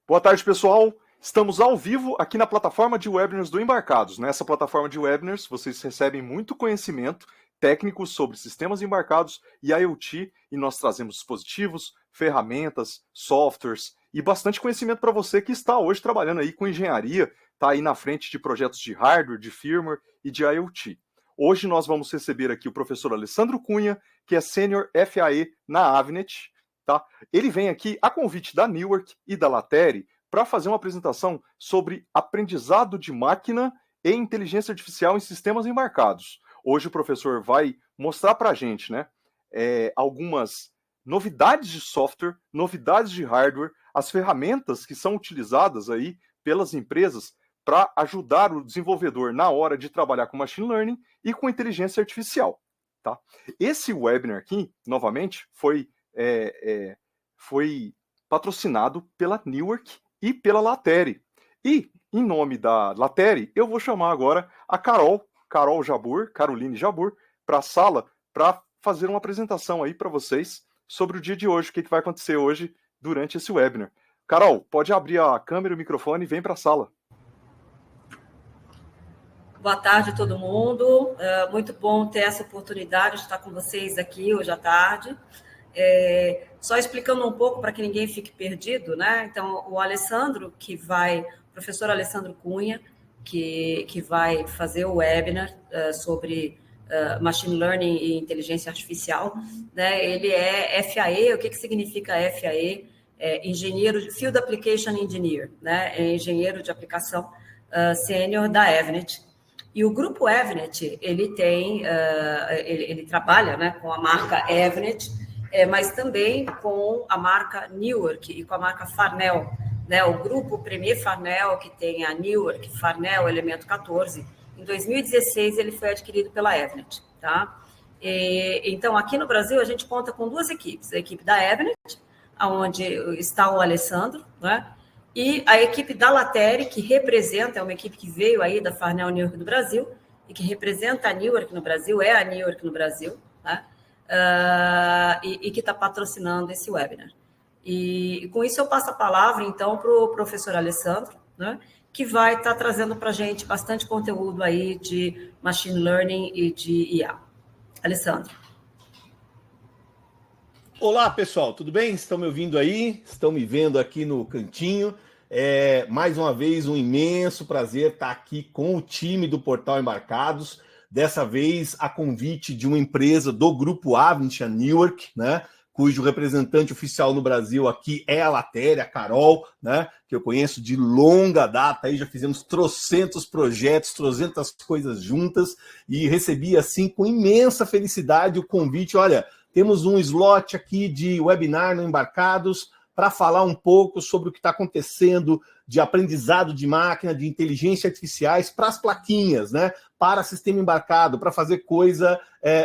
Boa tarde, pessoal. Estamos ao vivo aqui na plataforma de webinars do Embarcados. Nessa plataforma de webinars, vocês recebem muito conhecimento técnico sobre sistemas embarcados e IoT, e nós trazemos dispositivos, ferramentas, softwares e bastante conhecimento para você que está hoje trabalhando aí com engenharia, está aí na frente de projetos de hardware, de firmware e de IoT. Hoje nós vamos receber aqui o professor Alessandro Cunha, que é Sênior FAE na Avnet. Tá? Ele vem aqui a convite da Newark e da Lateri para fazer uma apresentação sobre aprendizado de máquina e inteligência artificial em sistemas embarcados. Hoje o professor vai mostrar para a gente, né, algumas novidades de software, novidades de hardware, as ferramentas que são utilizadas aí pelas empresas para ajudar o desenvolvedor na hora de trabalhar com machine learning e com inteligência artificial. Tá? Esse webinar aqui, novamente, foi patrocinado pela Newark e pela Lateri. E, em nome da Lateri, eu vou chamar agora a Caroline Jabur, para a sala, para fazer uma apresentação aí para vocês sobre o dia de hoje, o que vai acontecer hoje durante esse webinar. Carol, pode abrir a câmera e o microfone e vem para a sala. Boa tarde a todo mundo. Muito bom ter essa oportunidade de estar com vocês aqui hoje à tarde. Só explicando um pouco para que ninguém fique perdido, né? Então, o Alessandro, professor Alessandro Cunha, que vai fazer o webinar sobre Machine Learning e Inteligência Artificial, né? Ele é FAE. O que significa FAE? Engenheiro de Field Application Engineer, né? É engenheiro de aplicação sênior da Avnet. E o grupo Avnet, ele trabalha, né, com a marca Avnet, mas também com a marca Newark e com a marca Farnell, né? O grupo Premier Farnell, que tem a Newark, Farnell, Elemento 14, em 2016 ele foi adquirido pela Avnet, tá? Então, aqui no Brasil, a gente conta com duas equipes, a equipe da Avnet, onde está o Alessandro, né? E a equipe da Lateri, que representa, é uma equipe que veio aí da Farnell Newark do Brasil, e que representa a Newark no Brasil, é a Newark no Brasil, né? E que está patrocinando esse webinar. E com isso eu passo a palavra, então, para o professor Alessandro, né, que vai estar trazendo para a gente bastante conteúdo aí de Machine Learning e de IA. Alessandro. Olá, pessoal, tudo bem? Estão me ouvindo aí? Estão me vendo aqui no cantinho? Mais uma vez, um imenso prazer estar aqui com o time do Portal Embarcados. Dessa vez, a convite de uma empresa do grupo Avnet, a Newark, né, cujo representante oficial no Brasil aqui é a Lateri, a Carol, né, que eu conheço de longa data, aí já fizemos trocentos projetos, trocentas coisas juntas, e recebi, assim, com imensa felicidade o convite. Olha, temos um slot aqui de webinar no Embarcados para falar um pouco sobre o que está acontecendo de aprendizado de máquina, de inteligência artificiais para as plaquinhas, né? Para sistema embarcado, para fazer coisa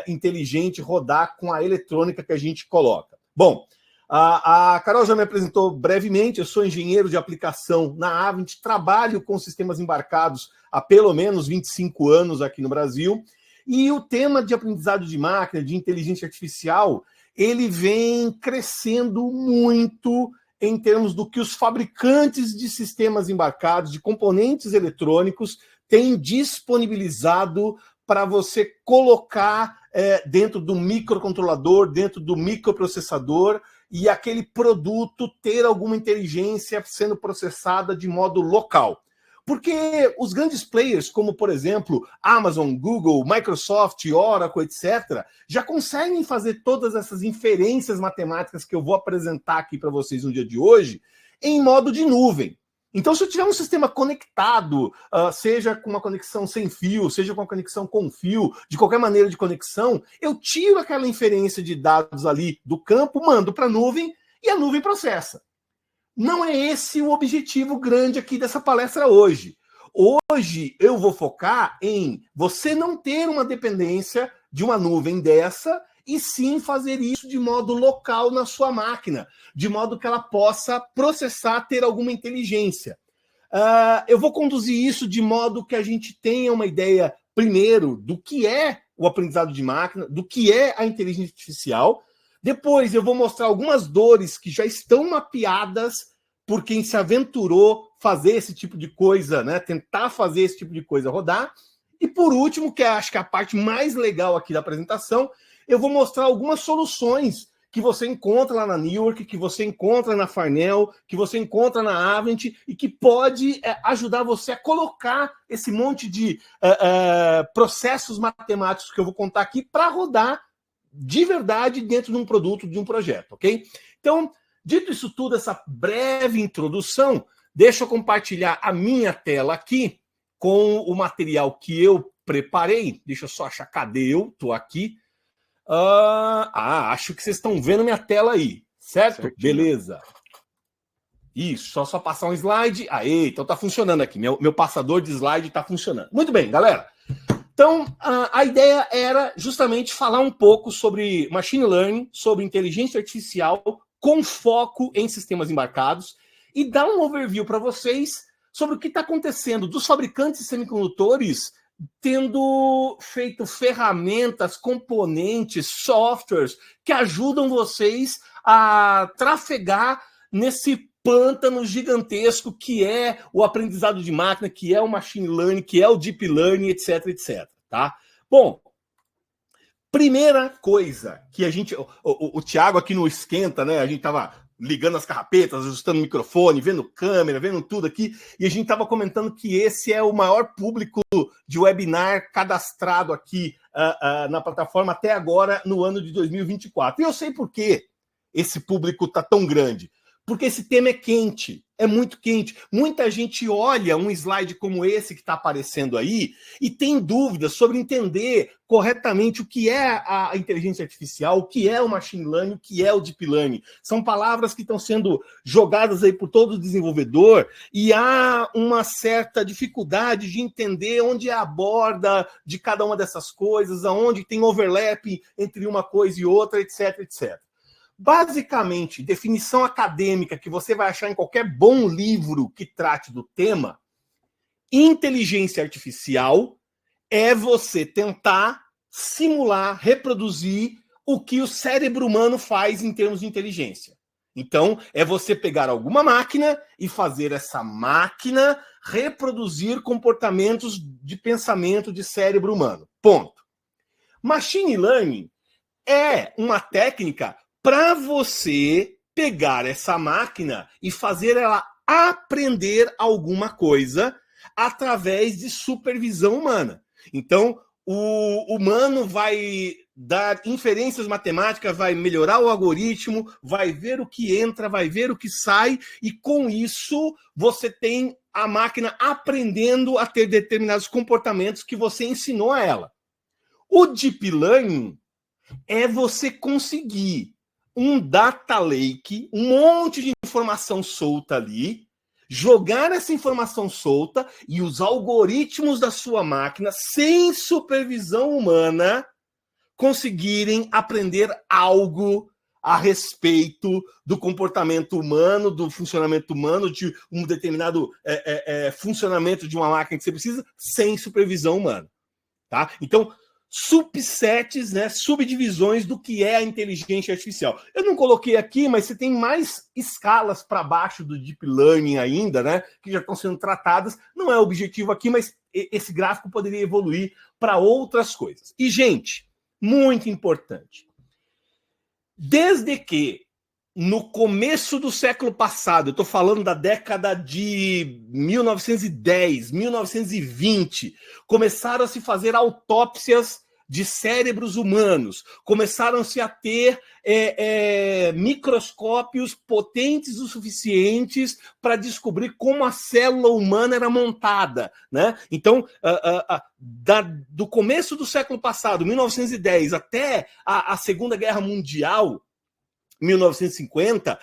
inteligente rodar com a eletrônica que a gente coloca. Bom, a Carol já me apresentou brevemente, eu sou engenheiro de aplicação na Avnet, trabalho com sistemas embarcados há pelo menos 25 anos aqui no Brasil, e o tema de aprendizado de máquina, de inteligência artificial, ele vem crescendo muito em termos do que os fabricantes de sistemas embarcados, de componentes eletrônicos, têm disponibilizado para você colocar dentro do microcontrolador, dentro do microprocessador, e aquele produto ter alguma inteligência sendo processada de modo local. Porque os grandes players, como, por exemplo, Amazon, Google, Microsoft, Oracle, etc., já conseguem fazer todas essas inferências matemáticas que eu vou apresentar aqui para vocês no dia de hoje em modo de nuvem. Então, se eu tiver um sistema conectado, seja com uma conexão sem fio, seja com uma conexão com fio, de qualquer maneira de conexão, eu tiro aquela inferência de dados ali do campo, mando para a nuvem e a nuvem processa. Não é esse o objetivo grande aqui dessa palestra hoje. Hoje eu vou focar em você não ter uma dependência de uma nuvem dessa e sim fazer isso de modo local na sua máquina, de modo que ela possa processar, ter alguma inteligência. Eu vou conduzir isso de modo que a gente tenha uma ideia, primeiro, do que é o aprendizado de máquina, do que é a inteligência artificial. Depois eu vou mostrar algumas dores que já estão mapeadas por quem se aventurou fazer esse tipo de coisa, né? Tentar fazer esse tipo de coisa rodar. E por último, que acho que é a parte mais legal aqui da apresentação, eu vou mostrar algumas soluções que você encontra lá na Newark, que você encontra na Farnell, que você encontra na Avent e que pode ajudar você a colocar esse monte de processos matemáticos que eu vou contar aqui para rodar de verdade dentro de um produto, de um projeto, ok? Então, dito isso tudo, essa breve introdução, deixa eu compartilhar a minha tela aqui com o material que eu preparei. Deixa eu só achar, cadê eu? Estou aqui. Acho que vocês estão vendo minha tela aí, certo? Certinho. Beleza. Isso, só passar um slide. Aê, então tá funcionando aqui. Meu passador de slide tá funcionando. Muito bem, galera. Então, a ideia era justamente falar um pouco sobre machine learning, sobre inteligência artificial, com foco em sistemas embarcados, e dar um overview para vocês sobre o que está acontecendo dos fabricantes de semicondutores tendo feito ferramentas, componentes, softwares que ajudam vocês a trafegar nesse pântano gigantesco que é o aprendizado de máquina, que é o machine learning, que é o deep learning, etc, etc. Tá? Bom, primeira coisa que a gente... O Thiago aqui no Esquenta, né? A gente estava ligando as carrapetas, ajustando o microfone, vendo câmera, vendo tudo aqui, e a gente estava comentando que esse é o maior público de webinar cadastrado aqui na plataforma até agora, no ano de 2024. E eu sei por que esse público está tão grande. Porque esse tema é quente, é muito quente. Muita gente olha um slide como esse que está aparecendo aí e tem dúvidas sobre entender corretamente o que é a inteligência artificial, o que é o machine learning, o que é o deep learning. São palavras que estão sendo jogadas aí por todo desenvolvedor e há uma certa dificuldade de entender onde é a borda de cada uma dessas coisas, aonde tem overlap entre uma coisa e outra, etc, etc. Basicamente, definição acadêmica que você vai achar em qualquer bom livro que trate do tema, inteligência artificial é você tentar simular, reproduzir o que o cérebro humano faz em termos de inteligência. Então, é você pegar alguma máquina e fazer essa máquina reproduzir comportamentos de pensamento de cérebro humano. Ponto. Machine Learning é uma técnica para você pegar essa máquina e fazer ela aprender alguma coisa através de supervisão humana. Então, o humano vai dar inferências matemáticas, vai melhorar o algoritmo, vai ver o que entra, vai ver o que sai, e com isso você tem a máquina aprendendo a ter determinados comportamentos que você ensinou a ela. O Deep Learning é você conseguir um data lake, um monte de informação solta ali, jogar essa informação solta e os algoritmos da sua máquina, sem supervisão humana, conseguirem aprender algo a respeito do comportamento humano, do funcionamento humano, de um determinado funcionamento de uma máquina que você precisa, sem supervisão humana. Tá? Então, subsets, né, subdivisões do que é a inteligência artificial. Eu não coloquei aqui, mas você tem mais escalas para baixo do Deep Learning ainda, né, que já estão sendo tratadas. Não é o objetivo aqui, mas esse gráfico poderia evoluir para outras coisas. E, gente, muito importante. Desde que no começo do século passado, eu estou falando da década de 1910, 1920, começaram a se fazer autópsias de cérebros humanos, começaram-se a ter microscópios potentes o suficientes para descobrir como a célula humana era montada, né? Então, do começo do século passado, 1910, até a Segunda Guerra Mundial, 1950,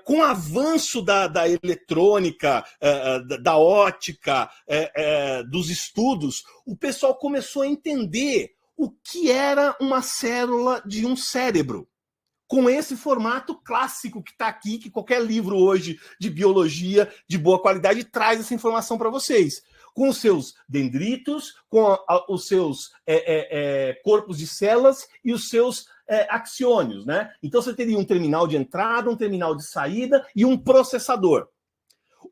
com o avanço da eletrônica, da ótica, dos estudos, o pessoal começou a entender o que era uma célula de um cérebro. Com esse formato clássico que está aqui, que qualquer livro hoje de biologia de boa qualidade traz essa informação para vocês. com os seus dendritos, com os seus corpos de células e os seus axiônios, né? Então você teria um terminal de entrada, um terminal de saída e um processador.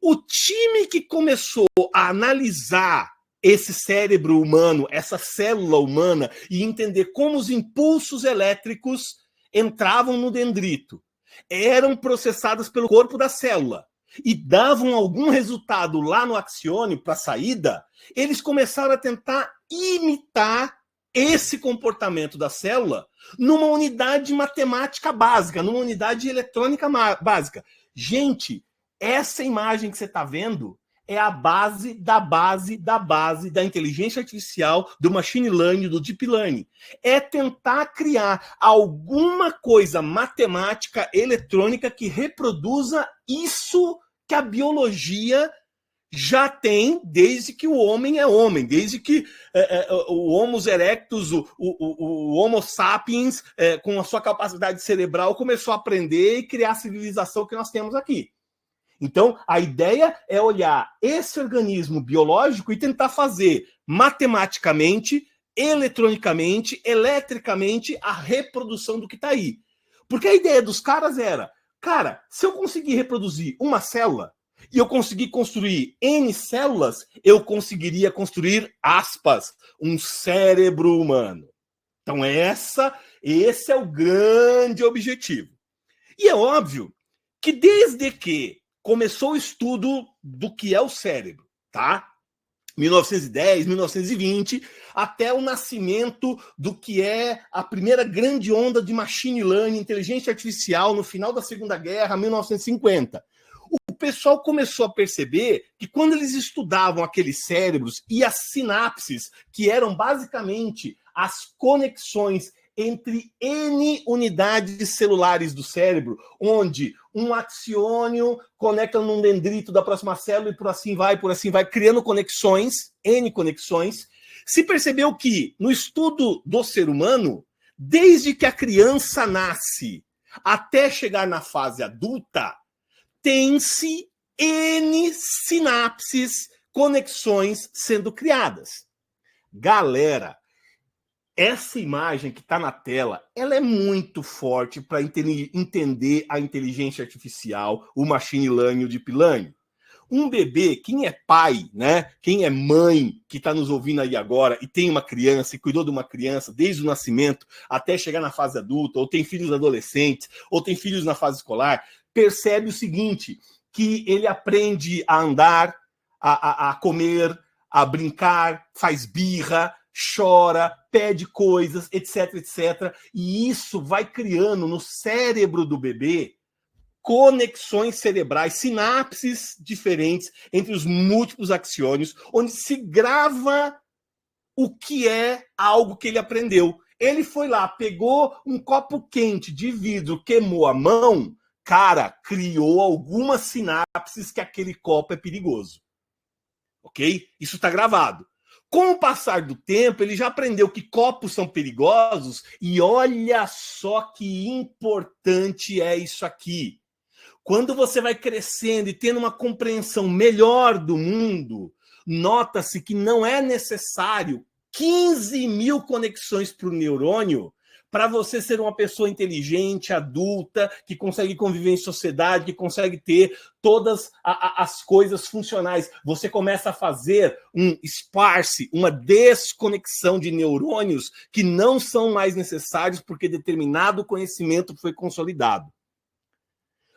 O time que começou a analisar esse cérebro humano, essa célula humana, e entender como os impulsos elétricos entravam no dendrito, eram processados pelo corpo da célula e davam algum resultado lá no axiônio para a saída, eles começaram a tentar imitar esse comportamento da célula numa unidade matemática básica, numa unidade eletrônica básica. Gente, essa imagem que você está vendo é a base da inteligência artificial, do machine learning, do deep learning. É tentar criar alguma coisa matemática, eletrônica, que reproduza isso que a biologia já tem desde que o homem é homem, desde que o Homo erectus, o Homo sapiens, com a sua capacidade cerebral, começou a aprender e criar a civilização que nós temos aqui. Então, a ideia é olhar esse organismo biológico e tentar fazer matematicamente, eletronicamente, eletricamente, a reprodução do que está aí. Porque a ideia dos caras era, cara, se eu conseguir reproduzir uma célula e eu conseguir construir N células, eu conseguiria construir, aspas, um cérebro humano. Então, esse é o grande objetivo. E é óbvio que desde que começou o estudo do que é o cérebro, tá? 1910, 1920, até o nascimento do que é a primeira grande onda de machine learning, inteligência artificial, no final da Segunda Guerra, 1950. O pessoal começou a perceber que quando eles estudavam aqueles cérebros e as sinapses, que eram basicamente as conexões entre N unidades celulares do cérebro, onde um axiônio conecta num dendrito da próxima célula e por assim vai, criando conexões, N conexões, se percebeu que, no estudo do ser humano, desde que a criança nasce até chegar na fase adulta, tem-se N sinapses, conexões sendo criadas. Galera, essa imagem que está na tela, ela é muito forte para entender a inteligência artificial, o machine learning, o deep learning. Um bebê, quem é pai, né? Quem é mãe que está nos ouvindo aí agora e tem uma criança e cuidou de uma criança desde o nascimento até chegar na fase adulta, ou tem filhos adolescentes, ou tem filhos na fase escolar, percebe o seguinte, que ele aprende a andar, a comer, a brincar, faz birra, chora, pede coisas, etc, etc. E isso vai criando no cérebro do bebê conexões cerebrais, sinapses diferentes entre os múltiplos axiônios, onde se grava o que é algo que ele aprendeu. Ele foi lá, pegou um copo quente de vidro, queimou a mão, cara, criou algumas sinapses que aquele copo é perigoso. Ok? Isso está gravado. Com o passar do tempo, ele já aprendeu que copos são perigosos e olha só que importante é isso aqui. Quando você vai crescendo e tendo uma compreensão melhor do mundo, nota-se que não é necessário 15 mil conexões para o neurônio para você ser uma pessoa inteligente, adulta, que consegue conviver em sociedade, que consegue ter todas as coisas funcionais. Você começa a fazer um esparse, uma desconexão de neurônios que não são mais necessários porque determinado conhecimento foi consolidado.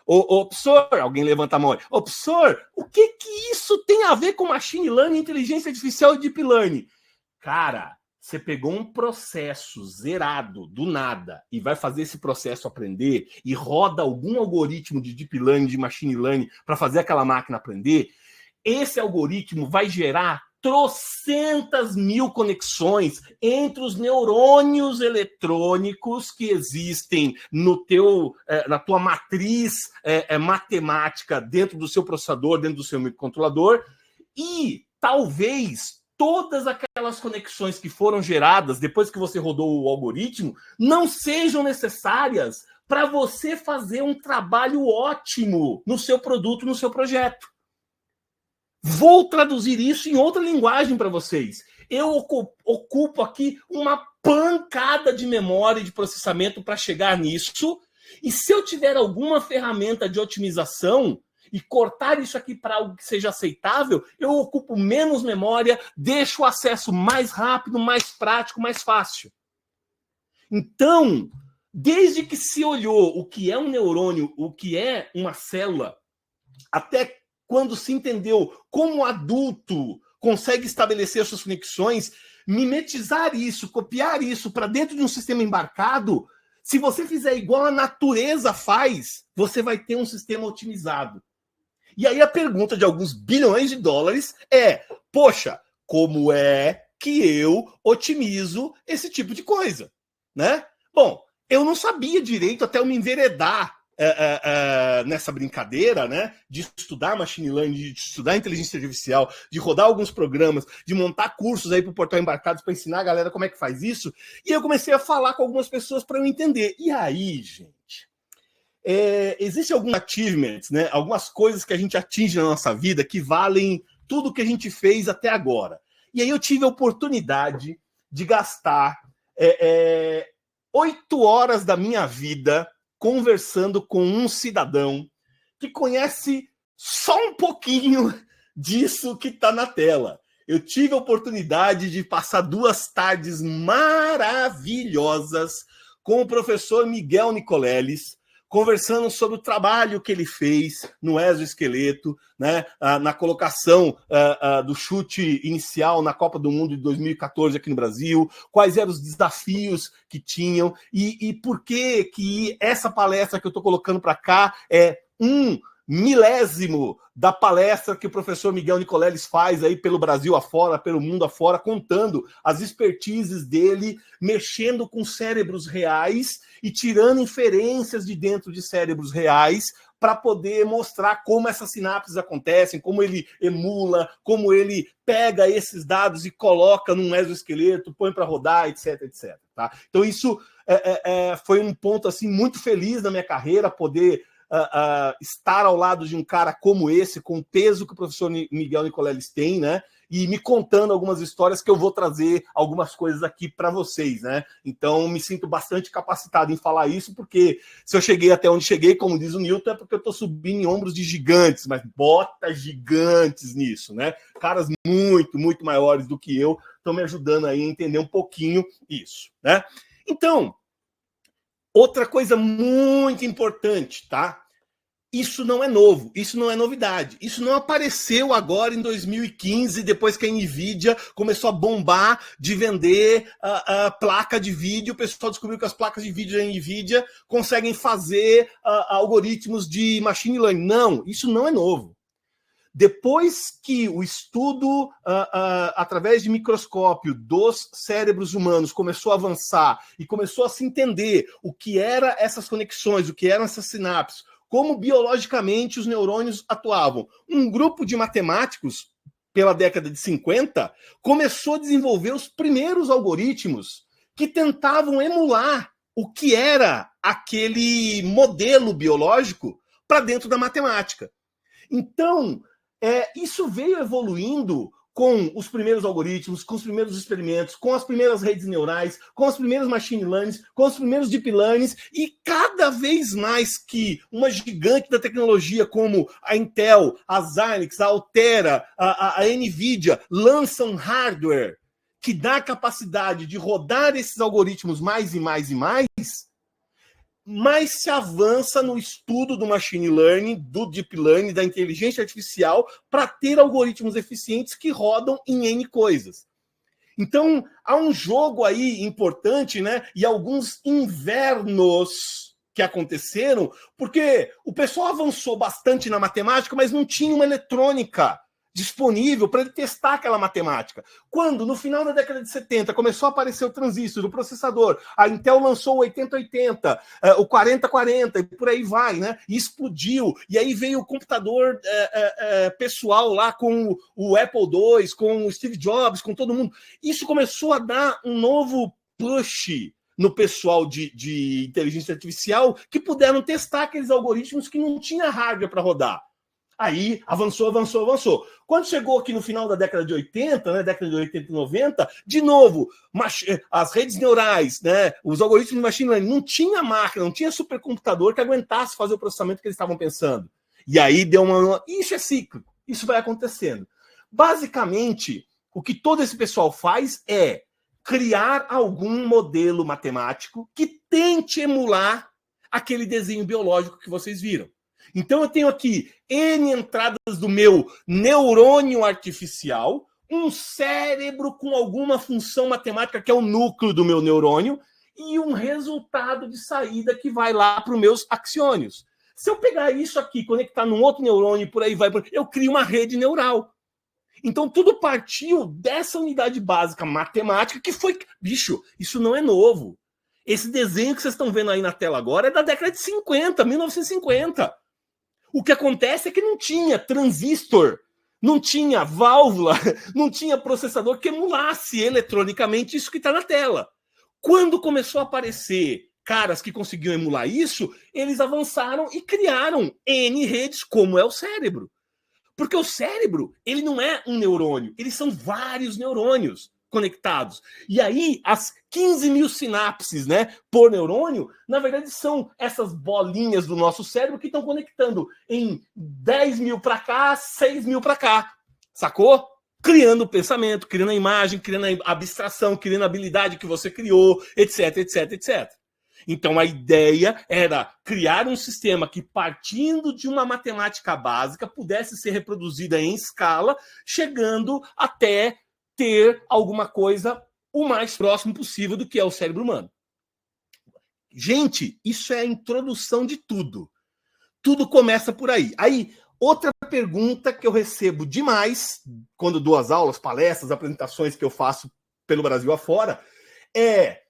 Ô, professor, alguém levanta a mão. Ô, professor, o que isso tem a ver com machine learning, inteligência artificial e deep learning? Cara, você pegou um processo zerado, do nada, e vai fazer esse processo aprender, e roda algum algoritmo de deep learning, de machine learning, para fazer aquela máquina aprender, esse algoritmo vai gerar trocentas mil conexões entre os neurônios eletrônicos que existem no na tua matriz matemática dentro do seu processador, dentro do seu microcontrolador, e talvez todas aquelas conexões que foram geradas depois que você rodou o algoritmo não sejam necessárias para você fazer um trabalho ótimo no seu produto, no seu projeto. Vou traduzir isso em outra linguagem para vocês. Eu ocupo aqui uma pancada de memória e de processamento para chegar nisso. E se eu tiver alguma ferramenta de otimização e cortar isso aqui para algo que seja aceitável, eu ocupo menos memória, deixo o acesso mais rápido, mais prático, mais fácil. Então, desde que se olhou o que é um neurônio, o que é uma célula, até quando se entendeu como o adulto consegue estabelecer suas conexões, mimetizar isso, copiar isso para dentro de um sistema embarcado, se você fizer igual a natureza faz, você vai ter um sistema otimizado. E aí a pergunta de alguns bilhões de dólares é, poxa, como é que eu otimizo esse tipo de coisa? Né? Bom, eu não sabia direito até eu me enveredar nessa brincadeira, né, de estudar machine learning, de estudar inteligência artificial, de rodar alguns programas, de montar cursos aí para o Portal Embarcados para ensinar a galera como é que faz isso. E eu comecei a falar com algumas pessoas para eu entender. E aí, gente, existem alguns achievements, né, algumas coisas que a gente atinge na nossa vida que valem tudo que a gente fez até agora. E aí eu tive a oportunidade de gastar 8 horas da minha vida conversando com um cidadão que conhece só um pouquinho disso que está na tela. Eu tive a oportunidade de passar 2 tardes maravilhosas com o professor Miguel Nicoleles, conversando sobre o trabalho que ele fez no exoesqueleto, né, na colocação do chute inicial na Copa do Mundo de 2014 aqui no Brasil, quais eram os desafios que tinham e por que essa palestra que eu estou colocando para cá é 1/1000 da palestra que o professor Miguel Nicoleles faz aí pelo Brasil afora, pelo mundo afora, contando as expertises dele, mexendo com cérebros reais e tirando inferências de dentro de cérebros reais para poder mostrar como essas sinapses acontecem, como ele emula, como ele pega esses dados e coloca num exoesqueleto, põe para rodar, etc, etc. Tá? Então isso foi um ponto assim muito feliz na minha carreira, poder estar ao lado de um cara como esse, com o peso que o professor Miguel Nicoleles tem, né? E me contando algumas histórias que eu vou trazer algumas coisas aqui para vocês, né? Então, me sinto bastante capacitado em falar isso, porque se eu cheguei até onde cheguei, como diz o Newton, é porque eu estou subindo em ombros de gigantes, mas bota gigantes nisso, né? Caras muito, muito maiores do que eu estão me ajudando aí a entender um pouquinho isso, né? Então, outra coisa muito importante, tá? Isso não é novo, isso não é novidade. Isso não apareceu agora em 2015, depois que a NVIDIA começou a bombar de vender a placa de vídeo. O pessoal descobriu que as placas de vídeo da NVIDIA conseguem fazer algoritmos de machine learning. Não, isso não é novo. Depois que o estudo, através de microscópio, dos cérebros humanos começou a avançar e começou a se entender o que eram essas conexões, o que eram essas sinapses, como biologicamente os neurônios atuavam, um grupo de matemáticos, pela década de 50, começou a desenvolver os primeiros algoritmos que tentavam emular o que era aquele modelo biológico para dentro da matemática. Então, isso veio evoluindo com os primeiros algoritmos, com os primeiros experimentos, com as primeiras redes neurais, com os primeiros machine learning, com os primeiros deep learning, e cada vez mais que uma gigante da tecnologia como a Intel, a Xilinx, a Altera, a NVIDIA lançam hardware que dá a capacidade de rodar esses algoritmos mais e mais e mais se avança no estudo do machine learning, do deep learning, da inteligência artificial, para ter algoritmos eficientes que rodam em N coisas. Então, há um jogo aí importante, né? E alguns invernos que aconteceram, porque o pessoal avançou bastante na matemática, mas não tinha uma eletrônica disponível para ele testar aquela matemática. Quando, no final da década de 70, começou a aparecer o transistor, o processador, a Intel lançou o 8080, o 4040, e por aí vai, né? E explodiu. E aí veio o computador pessoal lá com o Apple II, com o Steve Jobs, com todo mundo. Isso começou a dar um novo push no pessoal de inteligência artificial que puderam testar aqueles algoritmos que não tinha hardware para rodar. Aí avançou. Quando chegou aqui no final da década de 80, né, década de 80 e 90, de novo, as redes neurais, né, os algoritmos de machine learning, não tinha máquina, não tinha supercomputador que aguentasse fazer o processamento que eles estavam pensando. E aí deu Isso é cíclico, isso vai acontecendo. Basicamente, o que todo esse pessoal faz é criar algum modelo matemático que tente emular aquele desenho biológico que vocês viram. Então eu tenho aqui N entradas do meu neurônio artificial, um cérebro com alguma função matemática que é o núcleo do meu neurônio e um resultado de saída que vai lá para os meus axiônios. Se eu pegar isso aqui, conectar num outro neurônio e por aí vai, eu crio uma rede neural. Então tudo partiu dessa unidade básica matemática que foi... Bicho, isso não é novo. Esse desenho que vocês estão vendo aí na tela agora é da década de 50, 1950. O que acontece é que não tinha transistor, não tinha válvula, não tinha processador que emulasse eletronicamente isso que está na tela. Quando começou a aparecer caras que conseguiam emular isso, eles avançaram e criaram N redes, como é o cérebro. Porque o cérebro, ele não é um neurônio, eles são vários neurônios conectados. E aí, as 15 mil sinapses, né, por neurônio, na verdade, são essas bolinhas do nosso cérebro que estão conectando em 10 mil para cá, 6 mil para cá. Sacou? Criando o pensamento, criando a imagem, criando a abstração, criando a habilidade que você criou, etc, etc, etc. Então, a ideia era criar um sistema que, partindo de uma matemática básica, pudesse ser reproduzida em escala, chegando até ter alguma coisa o mais próximo possível do que é o cérebro humano. Gente, isso é a introdução de tudo. Tudo começa por aí. Aí, outra pergunta que eu recebo demais quando dou as aulas, palestras, apresentações que eu faço pelo Brasil afora, é: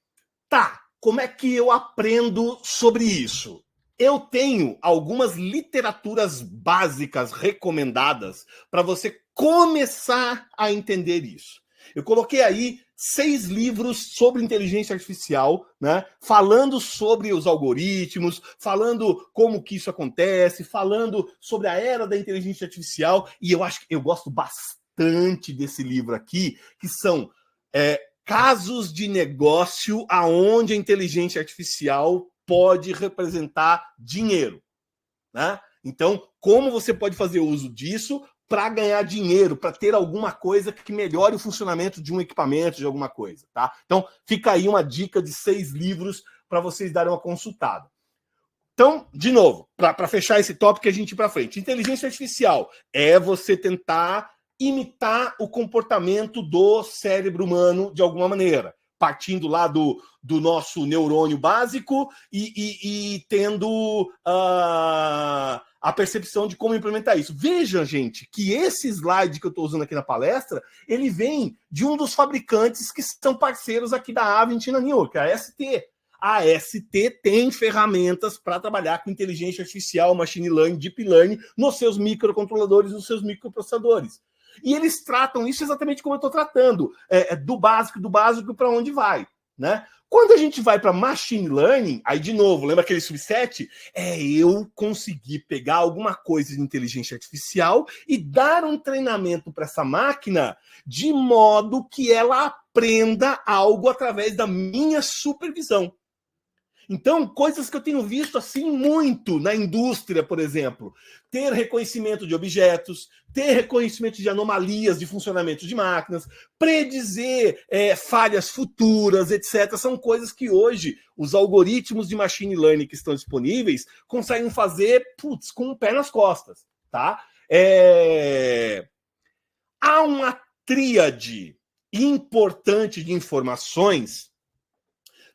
como é que eu aprendo sobre isso? Eu tenho algumas literaturas básicas recomendadas para você começar a entender isso. Eu coloquei aí 6 livros sobre inteligência artificial, né? Falando sobre os algoritmos, falando como que isso acontece, falando sobre a era da inteligência artificial. E eu acho que eu gosto bastante desse livro aqui, que são casos de negócio aonde a inteligência artificial pode representar dinheiro, né? Então, como você pode fazer uso disso para ganhar dinheiro, para ter alguma coisa que melhore o funcionamento de um equipamento, de alguma coisa, tá? Então, fica aí uma dica de 6 livros para vocês darem uma consultada. Então, de novo, para fechar esse tópico e a gente ir para frente. Inteligência artificial é você tentar imitar o comportamento do cérebro humano de alguma maneira, partindo lá do nosso neurônio básico e tendo a percepção de como implementar isso. Veja, gente, que esse slide que eu estou usando aqui na palestra, ele vem de um dos fabricantes que são parceiros aqui da Aventina New, que é a ST. A ST tem ferramentas para trabalhar com inteligência artificial, machine learning, deep learning nos seus microcontroladores, nos seus microprocessadores. E eles tratam isso exatamente como eu estou tratando, do básico para onde vai, né? Quando a gente vai para machine learning, aí de novo, lembra aquele subset? Eu conseguir pegar alguma coisa de inteligência artificial e dar um treinamento para essa máquina de modo que ela aprenda algo através da minha supervisão. Então, coisas que eu tenho visto assim muito na indústria, por exemplo, ter reconhecimento de objetos, ter reconhecimento de anomalias de funcionamento de máquinas, predizer falhas futuras, etc. São coisas que hoje os algoritmos de machine learning que estão disponíveis conseguem fazer com o pé nas costas, tá? Há uma tríade importante de informações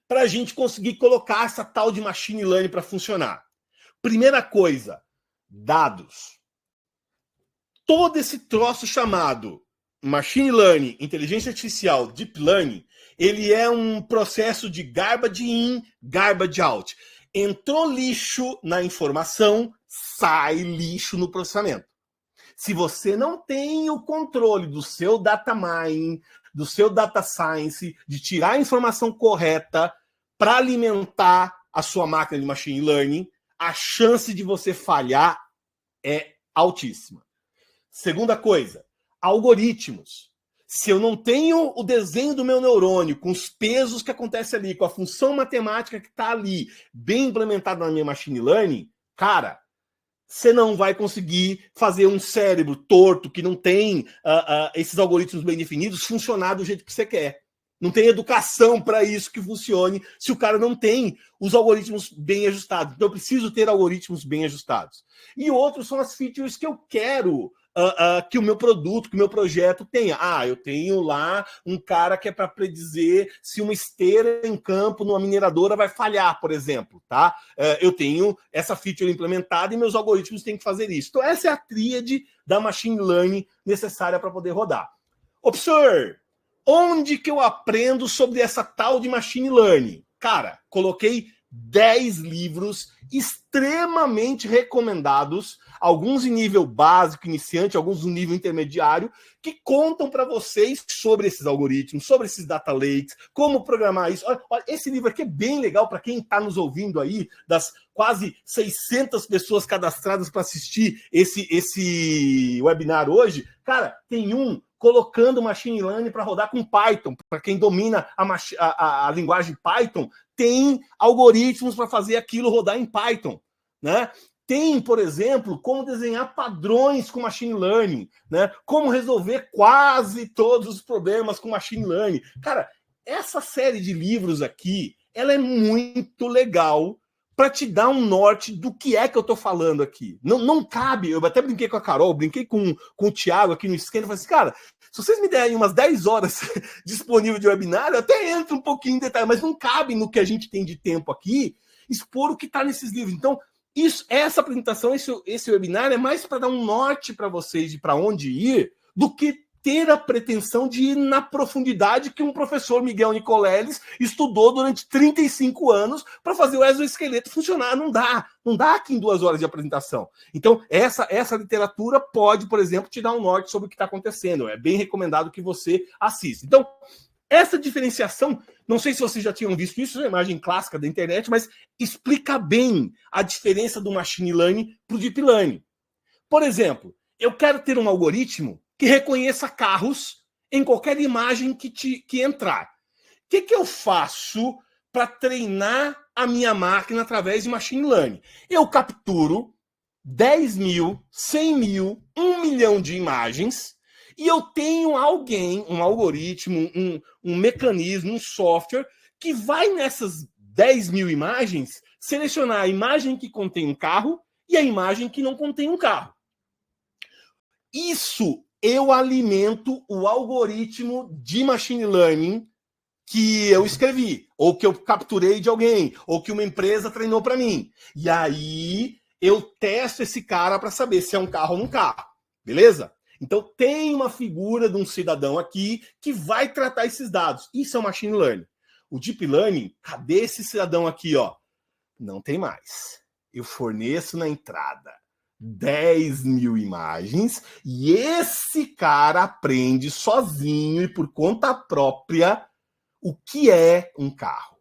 para a gente conseguir colocar essa tal de machine learning para funcionar. Primeira coisa, dados. Todo esse troço chamado machine learning, inteligência artificial, deep learning, ele é um processo de garbage in, garbage out. Entrou lixo na informação, sai lixo no processamento. Se você não tem o controle do seu data mining, do seu data science, de tirar a informação correta para alimentar a sua máquina de machine learning, a chance de você falhar é altíssima. Segunda coisa, algoritmos. Se eu não tenho o desenho do meu neurônio, com os pesos que acontecem ali, com a função matemática que está ali, bem implementada na minha machine learning, cara, você não vai conseguir fazer um cérebro torto, que não tem esses algoritmos bem definidos, funcionar do jeito que você quer. Não tem educação para isso que funcione se o cara não tem os algoritmos bem ajustados. Então, eu preciso ter algoritmos bem ajustados. E outros são as features que eu quero que o meu produto, que o meu projeto tenha. Eu tenho lá um cara que é para predizer se uma esteira em campo numa mineradora vai falhar, por exemplo. Tá? Eu tenho essa feature implementada e meus algoritmos têm que fazer isso. Então, essa é a tríade da machine learning necessária para poder rodar. Professor, onde que eu aprendo sobre essa tal de machine learning? Cara, coloquei 10 livros extremamente recomendados, alguns em nível básico, iniciante, alguns em nível intermediário, que contam para vocês sobre esses algoritmos, sobre esses data lakes, como programar isso. Olha, esse livro aqui é bem legal para quem está nos ouvindo aí, das quase 600 pessoas cadastradas para assistir esse webinar hoje. Cara, tem um colocando machine learning para rodar com Python. Para quem domina a linguagem Python, tem algoritmos para fazer aquilo rodar em Python, né? Tem, por exemplo, como desenhar padrões com machine learning, né? Como resolver quase todos os problemas com machine learning. Cara, essa série de livros aqui, ela é muito legal para te dar um norte do que é que eu estou falando aqui. Não cabe, eu até brinquei com a Carol, brinquei com o Thiago aqui no esquema, falei assim, cara, se vocês me derem umas 10 horas disponível de webinar, eu até entro um pouquinho em detalhe, mas não cabe no que a gente tem de tempo aqui expor o que está nesses livros. Então, essa apresentação, esse webinar é mais para dar um norte para vocês de para onde ir, do que ter a pretensão de ir na profundidade que um professor Miguel Nicoleles estudou durante 35 anos para fazer o exoesqueleto funcionar. Não dá aqui em 2 horas de apresentação. Então, essa literatura pode, por exemplo, te dar um norte sobre o que está acontecendo. É bem recomendado que você assista. Então, essa diferenciação, não sei se vocês já tinham visto isso, é uma imagem clássica da internet, mas explica bem a diferença do machine learning para o deep learning. Por exemplo, eu quero ter um algoritmo que reconheça carros em qualquer imagem que entrar. O que eu faço para treinar a minha máquina através de machine learning? Eu capturo 10 mil, 100 mil, 1 milhão de imagens e eu tenho alguém, um algoritmo, um mecanismo, um software que vai nessas 10 mil imagens selecionar a imagem que contém um carro e a imagem que não contém um carro. Isso eu alimento o algoritmo de machine learning que eu escrevi, ou que eu capturei de alguém, ou que uma empresa treinou para mim. E aí eu testo esse cara para saber se é um carro ou não carro. Beleza? Então tem uma figura de um cidadão aqui que vai tratar esses dados. Isso é o machine learning. O deep learning, cadê esse cidadão aqui? Ó? Não tem mais. Eu forneço na entrada 10 mil imagens e esse cara aprende sozinho e por conta própria o que é um carro,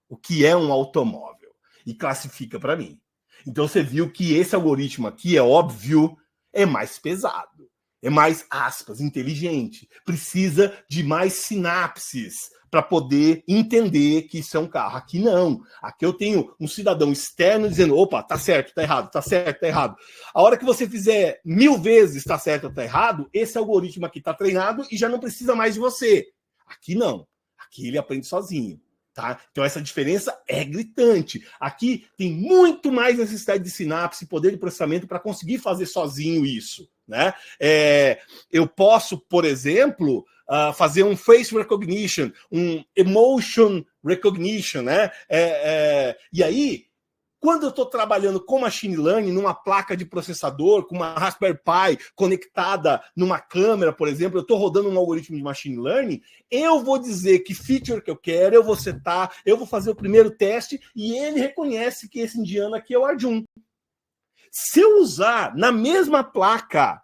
o que é um automóvel e classifica para mim. Então você viu que esse algoritmo aqui, é óbvio, é mais pesado, é mais, aspas, inteligente, precisa de mais sinapses para poder entender que isso é um carro. Aqui não. Aqui eu tenho um cidadão externo dizendo, opa, tá certo, tá errado, tá certo, tá errado. A hora que você fizer 1000 vezes tá certo ou tá errado, esse algoritmo aqui tá treinado e já não precisa mais de você. Aqui não. Aqui ele aprende sozinho. Tá? Então essa diferença é gritante. Aqui tem muito mais necessidade de sinapse, poder de processamento para conseguir fazer sozinho isso. Né? Eu posso, por exemplo, fazer um face recognition, um emotion recognition, né? E aí, quando eu estou trabalhando com machine learning numa placa de processador, com uma Raspberry Pi conectada numa câmera, por exemplo, eu estou rodando um algoritmo de machine learning, eu vou dizer que feature que eu quero, eu vou setar, eu vou fazer o primeiro teste e ele reconhece que esse indiano aqui é o Arjun. Se eu usar na mesma placa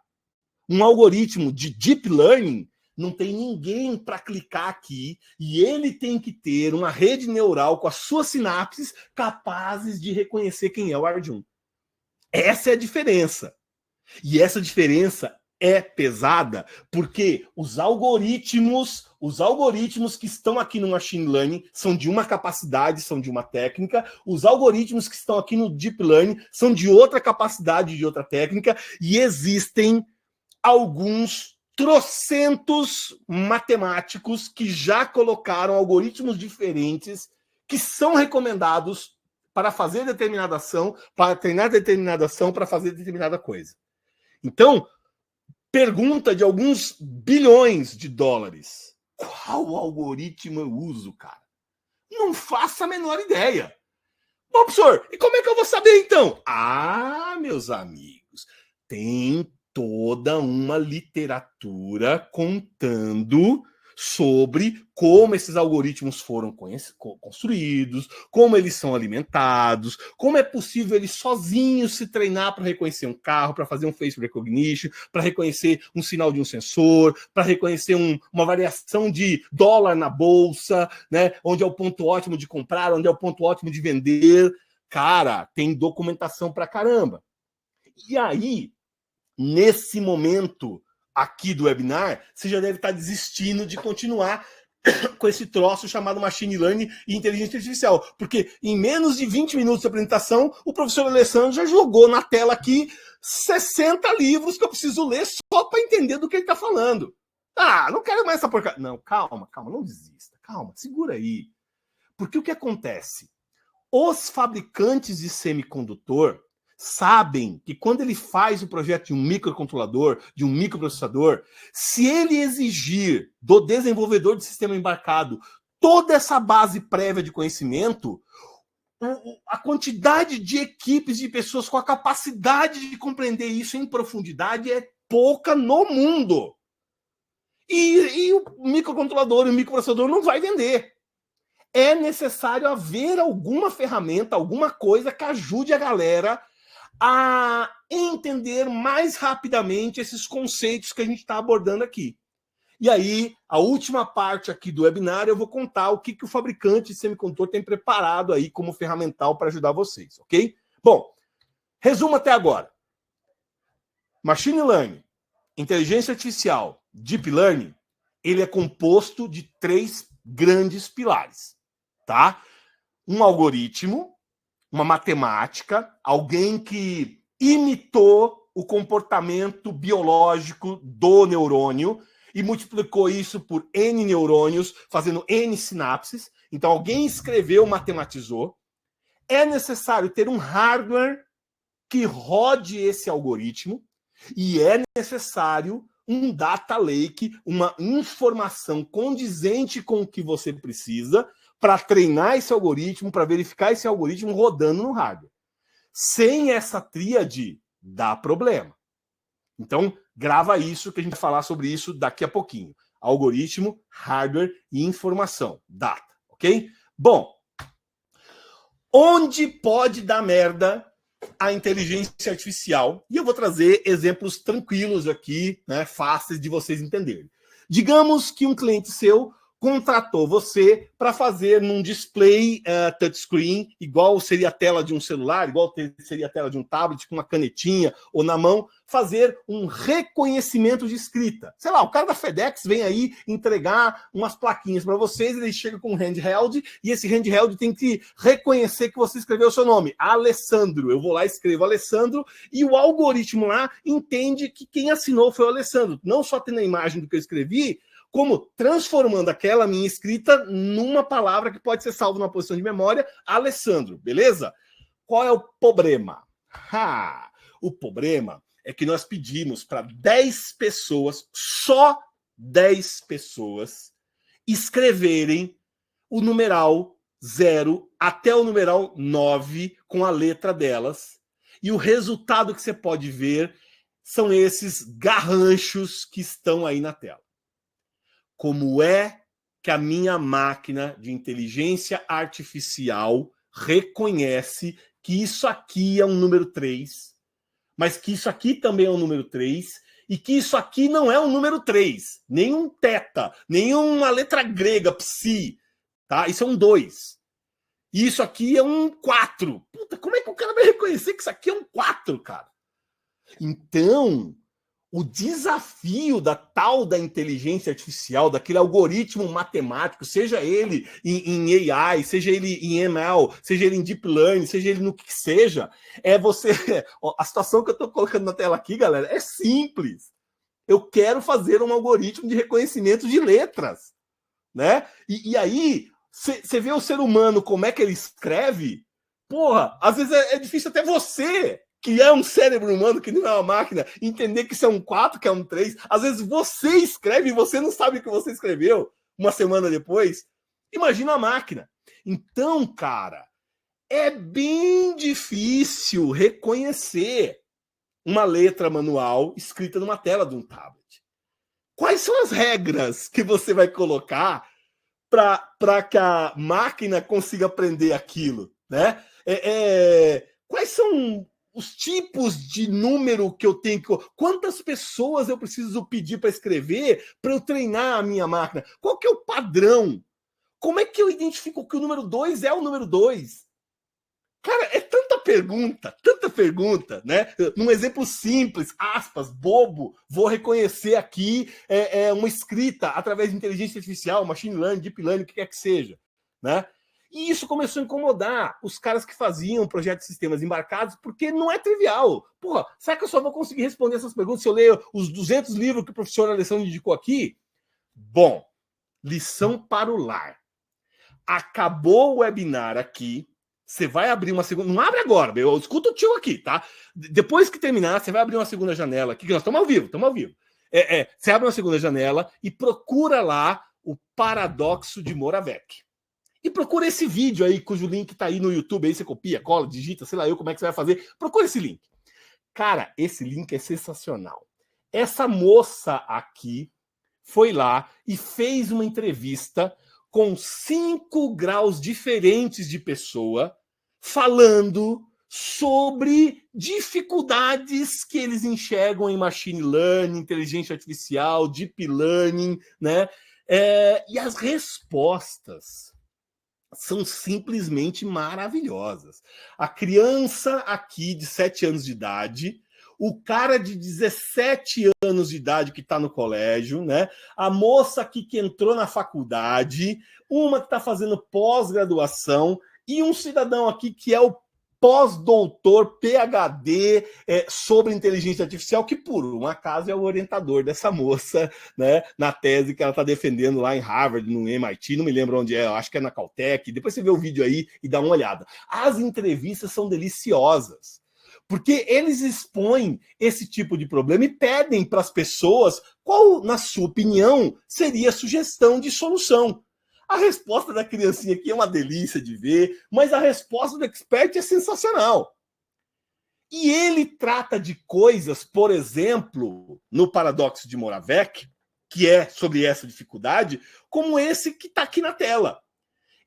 um algoritmo de deep learning, não tem ninguém para clicar aqui e ele tem que ter uma rede neural com as suas sinapses capazes de reconhecer quem é o Arjun. Essa é a diferença. E essa diferença é pesada porque os algoritmos que estão aqui no Machine Learning são de uma capacidade, são de uma técnica, os algoritmos que estão aqui no Deep Learning são de outra capacidade, de outra técnica, e existem alguns trocentos matemáticos que já colocaram algoritmos diferentes que são recomendados para fazer determinada ação, para treinar determinada ação, para fazer determinada coisa. Então, pergunta de alguns bilhões de dólares. Qual algoritmo eu uso, cara? Não faço a menor ideia. Bom, professor, e como é que eu vou saber então? Ah, meus amigos, tem toda uma literatura contando sobre como esses algoritmos foram construídos, como eles são alimentados, como é possível eles sozinhos se treinar para reconhecer um carro, para fazer um face recognition, para reconhecer um sinal de um sensor, para reconhecer uma variação de dólar na bolsa, né? Onde é o ponto ótimo de comprar, onde é o ponto ótimo de vender. Cara, tem documentação para caramba. E aí, nesse momento aqui do webinar, você já deve estar desistindo de continuar com esse troço chamado Machine Learning e Inteligência Artificial. Porque em menos de 20 minutos de apresentação, o professor Alessandro já jogou na tela aqui 60 livros que eu preciso ler só para entender do que ele está falando. Ah, não quero mais essa porcaria. Não, calma, não desista. Calma, segura aí. Porque o que acontece? Os fabricantes de semicondutor sabem que quando ele faz o projeto de um microcontrolador, de um microprocessador, se ele exigir do desenvolvedor de sistema embarcado toda essa base prévia de conhecimento, a quantidade de equipes de pessoas com a capacidade de compreender isso em profundidade é pouca no mundo. E o microcontrolador e o microprocessador não vai vender. É necessário haver alguma ferramenta, alguma coisa que ajude a galera a entender mais rapidamente esses conceitos que a gente está abordando aqui. E aí, a última parte aqui do webinar, eu vou contar o que o fabricante de semicondutor tem preparado aí como ferramental para ajudar vocês, ok? Bom, resumo até agora. Machine Learning, inteligência artificial, Deep Learning, ele é composto de 3 grandes pilares, tá? Um algoritmo, uma matemática, alguém que imitou o comportamento biológico do neurônio e multiplicou isso por N neurônios, fazendo N sinapses. Então, alguém escreveu, matematizou. É necessário ter um hardware que rode esse algoritmo e é necessário um data lake, uma informação condizente com o que você precisa para treinar esse algoritmo, para verificar esse algoritmo rodando no hardware. Sem essa tríade, dá problema. Então, grava isso, que a gente vai falar sobre isso daqui a pouquinho. Algoritmo, hardware e informação. Data, ok? Bom, onde pode dar merda a inteligência artificial? E eu vou trazer exemplos tranquilos aqui, né, fáceis de vocês entenderem. Digamos que um cliente seu contratou você para fazer num display touchscreen, igual seria a tela de um celular, igual seria a tela de um tablet, com uma canetinha ou na mão, fazer um reconhecimento de escrita. Sei lá, o cara da FedEx vem aí entregar umas plaquinhas para vocês, ele chega com um handheld e esse handheld tem que reconhecer que você escreveu o seu nome, Alessandro. Eu vou lá e escrevo Alessandro e o algoritmo lá entende que quem assinou foi o Alessandro. Não só tendo a imagem do que eu escrevi, como transformando aquela minha escrita numa palavra que pode ser salva numa posição de memória, Alessandro, beleza? Qual é o problema? O problema é que nós pedimos para 10 pessoas, só 10 pessoas, escreverem o numeral 0 até o numeral 9 com a letra delas. E o resultado que você pode ver são esses garranchos que estão aí na tela. Como é que a minha máquina de inteligência artificial reconhece que isso aqui é um número 3, mas que isso aqui também é um número 3, e que isso aqui não é um número 3, nem um teta, nem uma letra grega, psi, tá? Isso é um 2. E isso aqui é um 4. Puta, como é que o cara vai reconhecer que isso aqui é um 4, cara? Então, o desafio da tal da inteligência artificial, daquele algoritmo matemático, seja ele em AI, seja ele em ML, seja ele em Deep Learning, seja ele no que seja, é você... A situação que eu estou colocando na tela aqui, galera, é simples. Eu quero fazer um algoritmo de reconhecimento de letras, né? E aí, você vê o ser humano, como é que ele escreve? Porra, às vezes é difícil até você, que é um cérebro humano, que não é uma máquina, entender que isso é um 4, que é um 3. Às vezes você escreve e você não sabe o que você escreveu uma semana depois. Imagina a máquina. Então, cara, é bem difícil reconhecer uma letra manual escrita numa tela de um tablet. Quais são as regras que você vai colocar para que a máquina consiga aprender aquilo, né? Quais são os tipos de número que eu tenho que... Quantas pessoas eu preciso pedir para escrever para eu treinar a minha máquina? Qual que é o padrão? Como é que eu identifico que o número 2 é o número 2? Cara, é tanta pergunta, né? Num exemplo simples, aspas, bobo, vou reconhecer aqui uma escrita através de inteligência artificial, machine learning, deep learning, o que quer que seja, né? E isso começou a incomodar os caras que faziam projetos de sistemas embarcados, porque não é trivial. Porra, será que eu só vou conseguir responder essas perguntas se eu ler os 200 livros que o professor Alessandro indicou aqui? Bom, lição para o lar. Acabou o webinar aqui, você vai abrir uma segunda... Não abre agora, eu escuto o tio aqui, tá? Depois que terminar, você vai abrir uma segunda janela aqui, que nós estamos ao vivo. Você abre uma segunda janela e procura lá o Paradoxo de Moravec. E procura esse vídeo aí, cujo link está aí no YouTube, aí você copia, cola, digita, sei lá eu como é que você vai fazer. Procura esse link. Cara, esse link é sensacional. Essa moça aqui foi lá e fez uma entrevista com 5 graus diferentes de pessoa falando sobre dificuldades que eles enxergam em machine learning, inteligência artificial, deep learning, né? E as respostas são simplesmente maravilhosas. A criança aqui de 7 anos de idade, o cara de 17 anos de idade que está no colégio, né? A moça aqui que entrou na faculdade, uma que está fazendo pós-graduação e um cidadão aqui que é o pós-doutor, PhD, sobre inteligência artificial, que por um acaso é o orientador dessa moça, né, na tese que ela está defendendo lá em Harvard, no MIT, não me lembro onde é, acho que é na Caltech. Depois você vê o vídeo aí e dá uma olhada. As entrevistas são deliciosas, porque eles expõem esse tipo de problema e pedem para as pessoas qual, na sua opinião, seria a sugestão de solução. A resposta da criancinha aqui é uma delícia de ver, mas a resposta do expert é sensacional. E ele trata de coisas, por exemplo, no Paradoxo de Moravec, que é sobre essa dificuldade, como esse que está aqui na tela.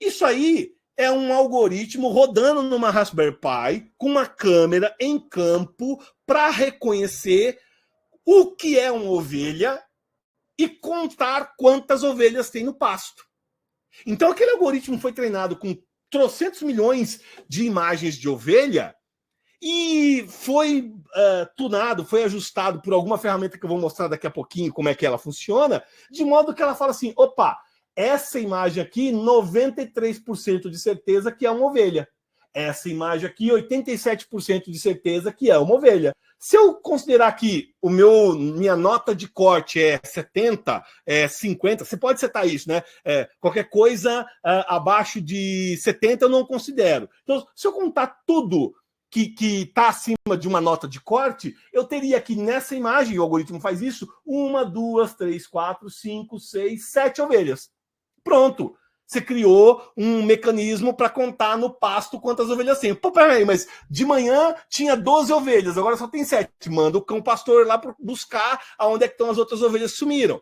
Isso aí é um algoritmo rodando numa Raspberry Pi com uma câmera em campo para reconhecer o que é uma ovelha e contar quantas ovelhas tem no pasto. Então, aquele algoritmo foi treinado com trocentos milhões de imagens de ovelha e foi tunado, foi ajustado por alguma ferramenta que eu vou mostrar daqui a pouquinho como é que ela funciona, de modo que ela fala assim, opa, essa imagem aqui, 93% de certeza que é uma ovelha. Essa imagem aqui, 87% de certeza que é uma ovelha. Se eu considerar que minha nota de corte é 70, 50, você pode setar isso, né? Qualquer coisa abaixo de 70 eu não considero. Então, se eu contar tudo que está acima de uma nota de corte, eu teria aqui nessa imagem, o algoritmo faz isso, 1, 2, 3, 4, 5, 6, 7 ovelhas. Pronto. Você criou um mecanismo para contar no pasto quantas ovelhas tem. Pô, peraí, mas de manhã tinha 12 ovelhas, agora só tem 7. Manda o cão pastor lá para buscar aonde é que estão as outras ovelhas que sumiram,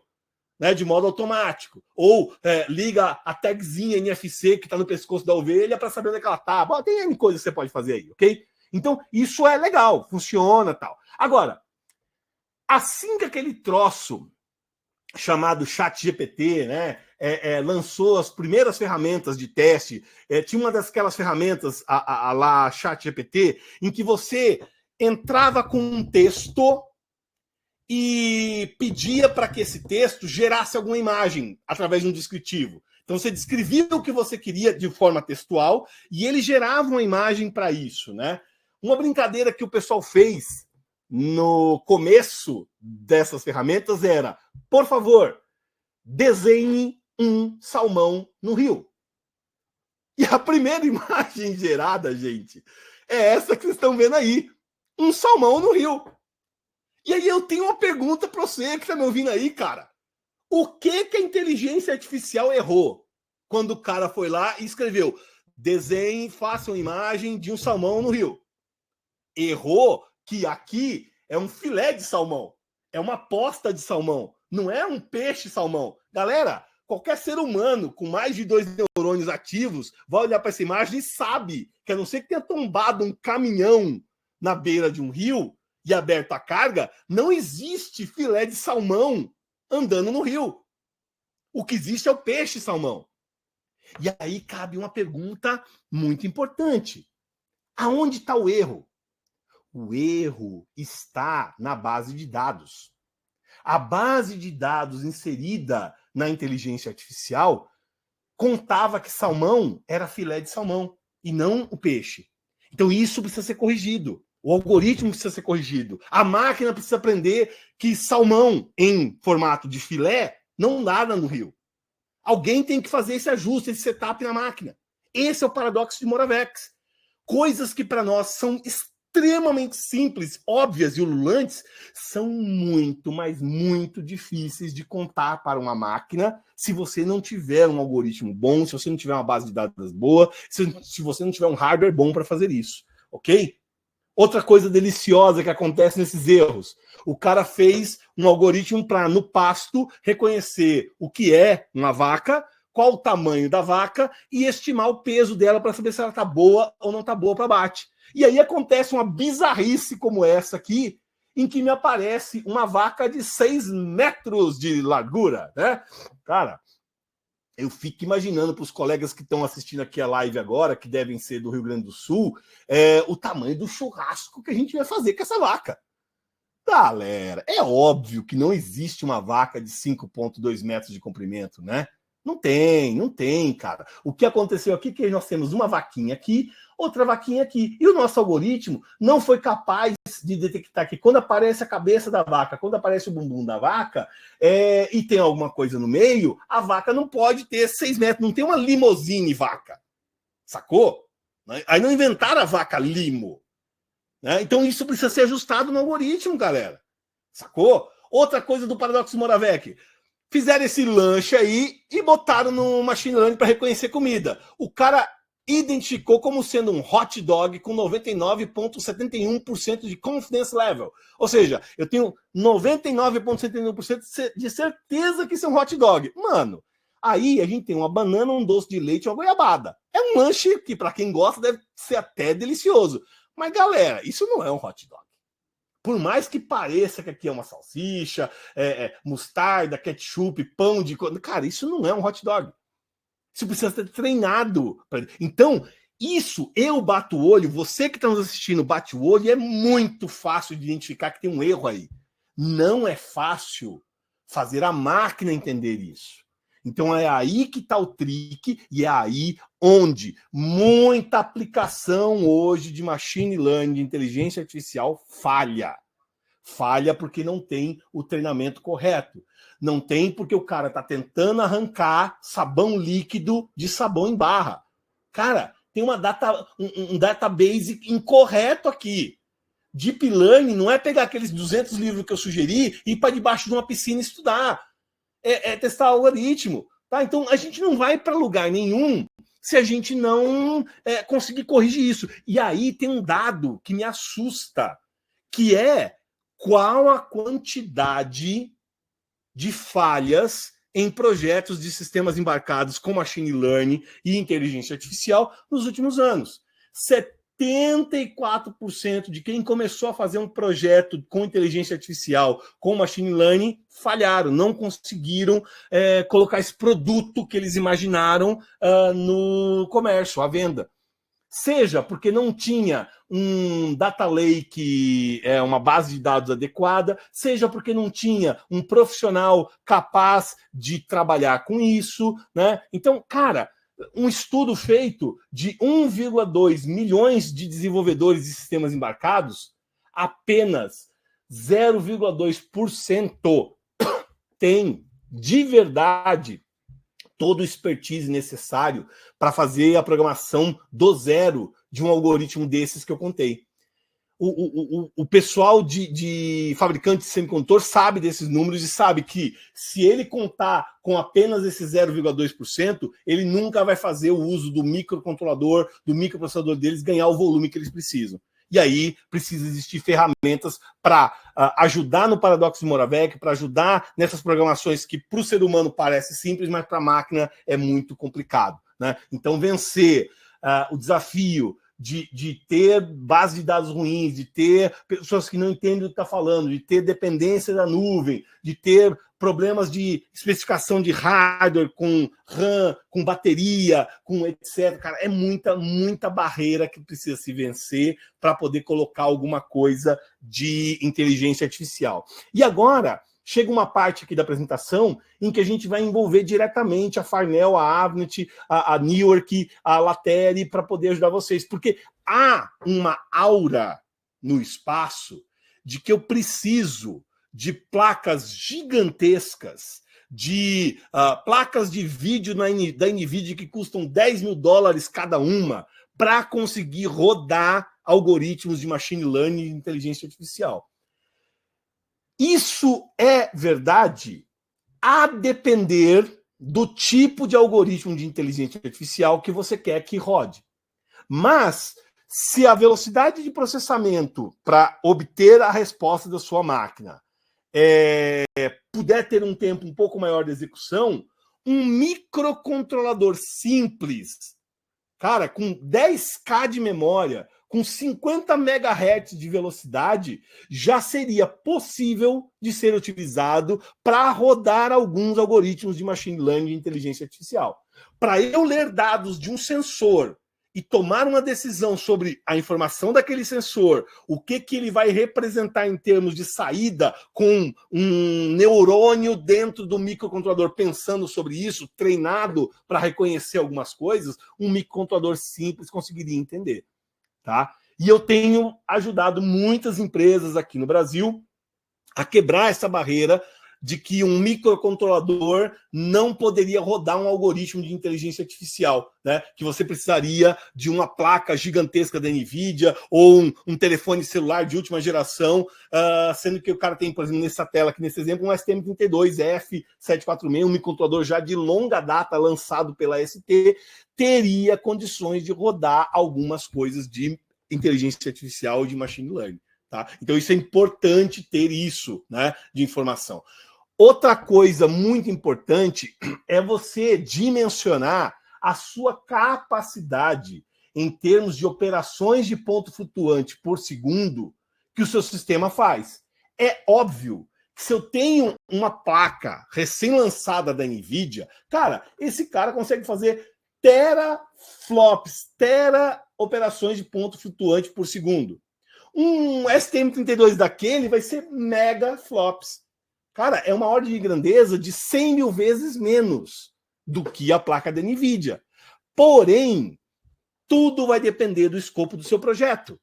né, de modo automático. Ou liga a tagzinha NFC que está no pescoço da ovelha para saber onde é que ela está. Bom, tem N coisas que você pode fazer aí, ok? Então, isso é legal, funciona e tal. Agora, assim que aquele troço chamado ChatGPT, né, lançou as primeiras ferramentas de teste, tinha uma daquelas ferramentas, lá ChatGPT, em que você entrava com um texto e pedia para que esse texto gerasse alguma imagem através de um descritivo. Então você descrevia o que você queria de forma textual e ele gerava uma imagem para isso, né? Uma brincadeira que o pessoal fez no começo dessas ferramentas era, por favor, desenhe um salmão no rio. E a primeira imagem gerada, gente, é essa que vocês estão vendo aí. Um salmão no rio. E aí eu tenho uma pergunta para você que está me ouvindo aí, cara. O que a inteligência artificial errou quando o cara foi lá e escreveu desenhe, faça uma imagem de um salmão no rio? Errou que aqui é um filé de salmão, é uma posta de salmão, não é um peixe salmão. Galera, qualquer ser humano com mais de 2 neurônios ativos vai olhar para essa imagem e sabe que, a não ser que tenha tombado um caminhão na beira de um rio e aberto a carga, não existe filé de salmão andando no rio. O que existe é o peixe salmão. E aí cabe uma pergunta muito importante. Aonde está o erro? O erro está na base de dados. A base de dados inserida na inteligência artificial contava que salmão era filé de salmão e não o peixe. Então isso precisa ser corrigido. O algoritmo precisa ser corrigido. A máquina precisa aprender que salmão em formato de filé não nada no rio. Alguém tem que fazer esse ajuste, esse setup na máquina. Esse é o paradoxo de Moravec. Coisas que para nós são extremamente simples, óbvias e ululantes, são muito, mas muito difíceis de contar para uma máquina se você não tiver um algoritmo bom, se você não tiver uma base de dados boa, se você não tiver um hardware bom para fazer isso, ok? Outra coisa deliciosa que acontece nesses erros. O cara fez um algoritmo para, no pasto, reconhecer o que é uma vaca, qual o tamanho da vaca e estimar o peso dela para saber se ela está boa ou não está boa para abate. E aí acontece uma bizarrice como essa aqui, em que me aparece uma vaca de 6 metros de largura, né? Cara, eu fico imaginando para os colegas que estão assistindo aqui a live agora, que devem ser do Rio Grande do Sul, o tamanho do churrasco que a gente vai fazer com essa vaca. Galera, é óbvio que não existe uma vaca de 5,2 metros de comprimento, né? Não tem, cara. O que aconteceu aqui é que nós temos uma vaquinha aqui, outra vaquinha aqui. E o nosso algoritmo não foi capaz de detectar que quando aparece a cabeça da vaca, quando aparece o bumbum da vaca, e tem alguma coisa no meio, a vaca não pode ter 6 metros, não tem uma limousine vaca. Sacou? Aí não inventaram a vaca limo. Né? Então isso precisa ser ajustado no algoritmo, galera. Sacou? Outra coisa do paradoxo Moravec. Fizeram esse lanche aí e botaram no machine learning para reconhecer comida. O cara identificou como sendo um hot dog com 99,71% de confidence level. Ou seja, eu tenho 99,71% de certeza que isso é um hot dog. Mano, aí a gente tem uma banana, um doce de leite e uma goiabada. É um lanche que, para quem gosta, deve ser até delicioso. Mas, galera, isso não é um hot dog. Por mais que pareça que aqui é uma salsicha, mostarda, ketchup, pão de... Cara, isso não é um hot dog. Isso precisa ser treinado. Então, isso, eu bato o olho, você que está nos assistindo bate o olho, e é muito fácil de identificar que tem um erro aí. Não é fácil fazer a máquina entender isso. Então é aí que está o trick e é aí onde muita aplicação hoje de machine learning, de inteligência artificial, falha. Falha porque não tem o treinamento correto. Não tem porque o cara está tentando arrancar sabão líquido de sabão em barra. Cara, tem um database incorreto aqui. Deep Learning não é pegar aqueles 200 livros que eu sugeri e ir para debaixo de uma piscina estudar. É testar o algoritmo. Tá? Então, a gente não vai para lugar nenhum se a gente não conseguir corrigir isso. E aí tem um dado que me assusta, que é qual a quantidade de falhas em projetos de sistemas embarcados com machine learning e inteligência artificial nos últimos anos. 74% de quem começou a fazer um projeto com inteligência artificial, com machine learning, falharam, não conseguiram colocar esse produto que eles imaginaram no comércio, à venda. seja porque não tinha um data lake, uma base de dados adequada, seja porque não tinha um profissional capaz de trabalhar com isso, né? Então, cara, um estudo feito de 1,2 milhões de desenvolvedores de sistemas embarcados, apenas 0,2% tem de verdade todo o expertise necessário para fazer a programação do zero de um algoritmo desses que eu contei. O pessoal de fabricantes de semicondutor sabe desses números e sabe que se ele contar com apenas esse 0,2%, ele nunca vai fazer o uso do microcontrolador, do microprocessador deles, ganhar o volume que eles precisam. E aí precisa existir ferramentas para ajudar no paradoxo de Moravec, para ajudar nessas programações que para o ser humano parece simples, mas para a máquina é muito complicado, né? Então, vencer o desafio de ter base de dados ruins, de ter pessoas que não entendem o que está falando, de ter dependência da nuvem, de ter problemas de especificação de hardware com RAM, com bateria, com etc. Cara, é muita barreira que precisa se vencer para poder colocar alguma coisa de inteligência artificial. E agora chega uma parte aqui da apresentação em que a gente vai envolver diretamente a Farnell, a Avnet, a Newark, a Lateri, para poder ajudar vocês. Porque há uma aura no espaço de que eu preciso de placas gigantescas, de placas de vídeo da NVIDIA que custam $10 mil cada uma, para conseguir rodar algoritmos de machine learning e inteligência artificial. Isso é verdade a depender do tipo de algoritmo de inteligência artificial que você quer que rode. Mas, se a velocidade de processamento para obter a resposta da sua máquina puder ter um tempo um pouco maior de execução, um microcontrolador simples, cara, com 10K de memória, com 50 MHz de velocidade, já seria possível de ser utilizado para rodar alguns algoritmos de machine learning e inteligência artificial. Para eu ler dados de um sensor e tomar uma decisão sobre a informação daquele sensor, o que ele vai representar em termos de saída, com um neurônio dentro do microcontrolador pensando sobre isso, treinado para reconhecer algumas coisas, um microcontrolador simples conseguiria entender. Tá? E eu tenho ajudado muitas empresas aqui no Brasil a quebrar essa barreira de que um microcontrolador não poderia rodar um algoritmo de inteligência artificial, né? Que você precisaria de uma placa gigantesca da NVIDIA ou um telefone celular de última geração, sendo que o cara tem, por exemplo, nessa tela aqui, nesse exemplo, um STM32F746, um microcontrolador já de longa data lançado pela ST, teria condições de rodar algumas coisas de inteligência artificial e de machine learning. Tá? Então isso é importante ter isso, né, de informação. Outra coisa muito importante é você dimensionar a sua capacidade em termos de operações de ponto flutuante por segundo que o seu sistema faz. É óbvio que se eu tenho uma placa recém-lançada da NVIDIA, cara, esse cara consegue fazer teraflops, operações de ponto flutuante por segundo. Um STM32 daquele vai ser megaflops. Cara, é uma ordem de grandeza de 100 mil vezes menos do que a placa da NVIDIA. Porém, tudo vai depender do escopo do seu projeto.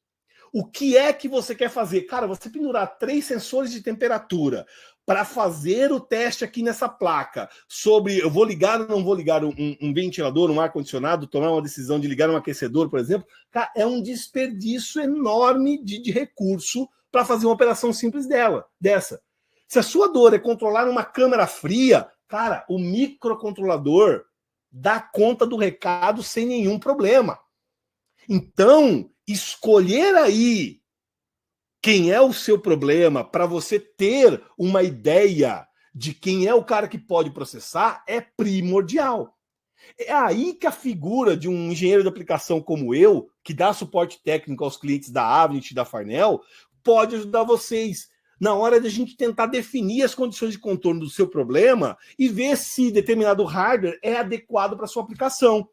O que é que você quer fazer? Cara, você pendurar 3 sensores de temperatura para fazer o teste aqui nessa placa sobre eu vou ligar ou não vou ligar um ventilador, um ar-condicionado, tomar uma decisão de ligar um aquecedor, por exemplo, cara, é um desperdício enorme de recurso para fazer uma operação simples dessa. Se a sua dor é controlar uma câmara fria, cara, o microcontrolador dá conta do recado sem nenhum problema. Então, escolher aí quem é o seu problema para você ter uma ideia de quem é o cara que pode processar é primordial. É aí que a figura de um engenheiro de aplicação como eu, que dá suporte técnico aos clientes da Avnet e da Farnell, pode ajudar vocês na hora de a gente tentar definir as condições de contorno do seu problema e ver se determinado hardware é adequado para a sua aplicação.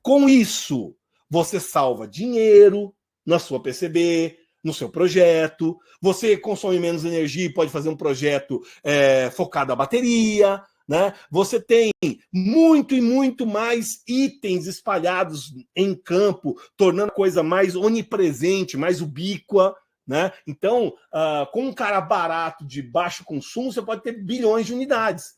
Com isso, você salva dinheiro na sua PCB, no seu projeto, você consome menos energia e pode fazer um projeto focado na bateria, né? Você tem muito e muito mais itens espalhados em campo, tornando a coisa mais onipresente, mais ubíqua, né? Então, com um cara barato de baixo consumo, você pode ter bilhões de unidades,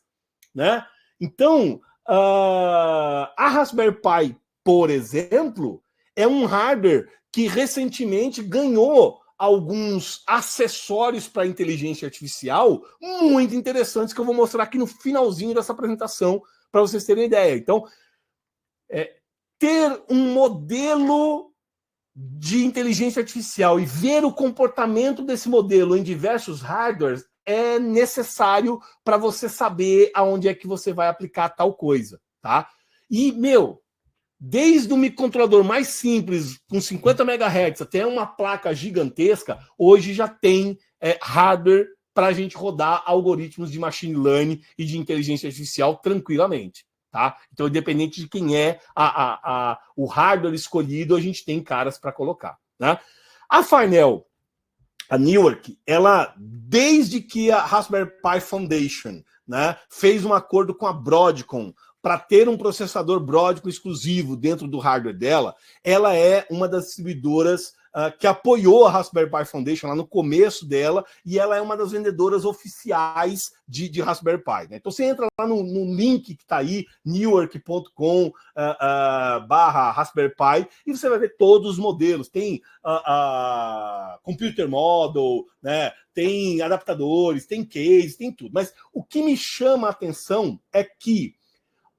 né? Então, a Raspberry Pi, por exemplo, é um hardware que recentemente ganhou alguns acessórios para inteligência artificial muito interessantes que eu vou mostrar aqui no finalzinho dessa apresentação para vocês terem ideia. Então, ter um modelo de inteligência artificial e ver o comportamento desse modelo em diversos hardwares é necessário para você saber aonde é que você vai aplicar tal coisa, tá? E, desde o microcontrolador mais simples, com 50 MHz, até uma placa gigantesca, hoje já tem hardware para a gente rodar algoritmos de machine learning e de inteligência artificial tranquilamente, tá? Então, independente de quem é o hardware escolhido, a gente tem caras para colocar, né? A Farnell, a Newark, ela, desde que a Raspberry Pi Foundation, né, fez um acordo com a Broadcom para ter um processador Broadcom exclusivo dentro do hardware dela, ela é uma das distribuidoras que apoiou a Raspberry Pi Foundation lá no começo dela, e ela é uma das vendedoras oficiais de Raspberry Pi, né? Então você entra lá no link que está aí, newark.com/Raspberry Pi, e você vai ver todos os modelos. Tem computer model, né? Tem adaptadores, tem case, tem tudo. Mas o que me chama a atenção é que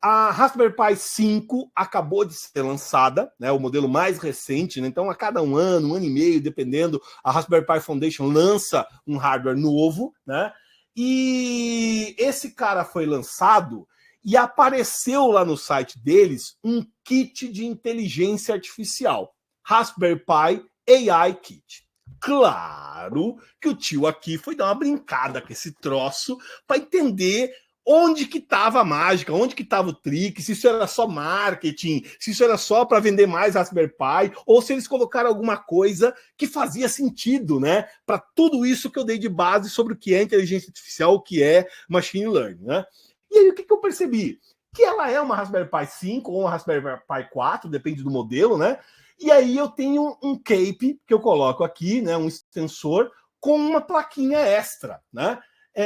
a Raspberry Pi 5 acabou de ser lançada, né, o modelo mais recente, né, então a cada um ano e meio, dependendo, a Raspberry Pi Foundation lança um hardware novo, né, e esse cara foi lançado e apareceu lá no site deles um kit de inteligência artificial, Raspberry Pi AI Kit. Claro que o tio aqui foi dar uma brincada com esse troço para entender onde que estava a mágica, onde que estava o trick, se isso era só marketing, se isso era só para vender mais Raspberry Pi, ou se eles colocaram alguma coisa que fazia sentido, né? Para tudo isso que eu dei de base sobre o que é inteligência artificial, o que é machine learning, né? E aí o que eu percebi? Que ela é uma Raspberry Pi 5 ou uma Raspberry Pi 4, depende do modelo, né? E aí eu tenho um cape que eu coloco aqui, né? Um extensor com uma plaquinha extra, né?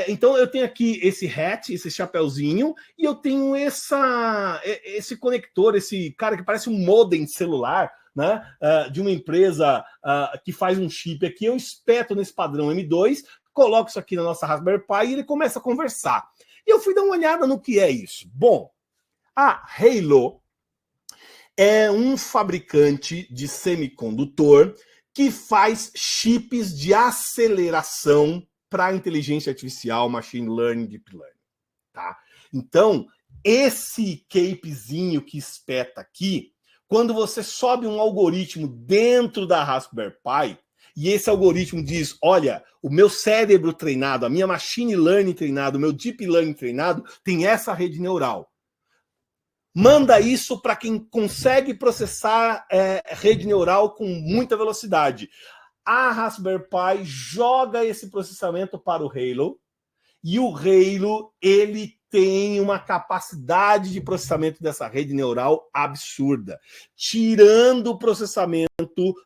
Então eu tenho aqui esse hat, esse chapéuzinho, e eu tenho esse conector, esse cara que parece um modem celular, né, de uma empresa que faz um chip aqui. Eu espeto nesse padrão M2, coloco isso aqui na nossa Raspberry Pi e ele começa a conversar. E eu fui dar uma olhada no que é isso. Bom, a Halo é um fabricante de semicondutor que faz chips de aceleração para inteligência artificial, machine learning, deep learning, tá? Então, esse capezinho que espeta aqui, quando você sobe um algoritmo dentro da Raspberry Pi, e esse algoritmo diz, olha, o meu cérebro treinado, a minha machine learning treinado, o meu deep learning treinado, tem essa rede neural. Manda isso para quem consegue processar rede neural com muita velocidade. A Raspberry Pi joga esse processamento para o Halo, e o Halo, ele tem uma capacidade de processamento dessa rede neural absurda, tirando o processamento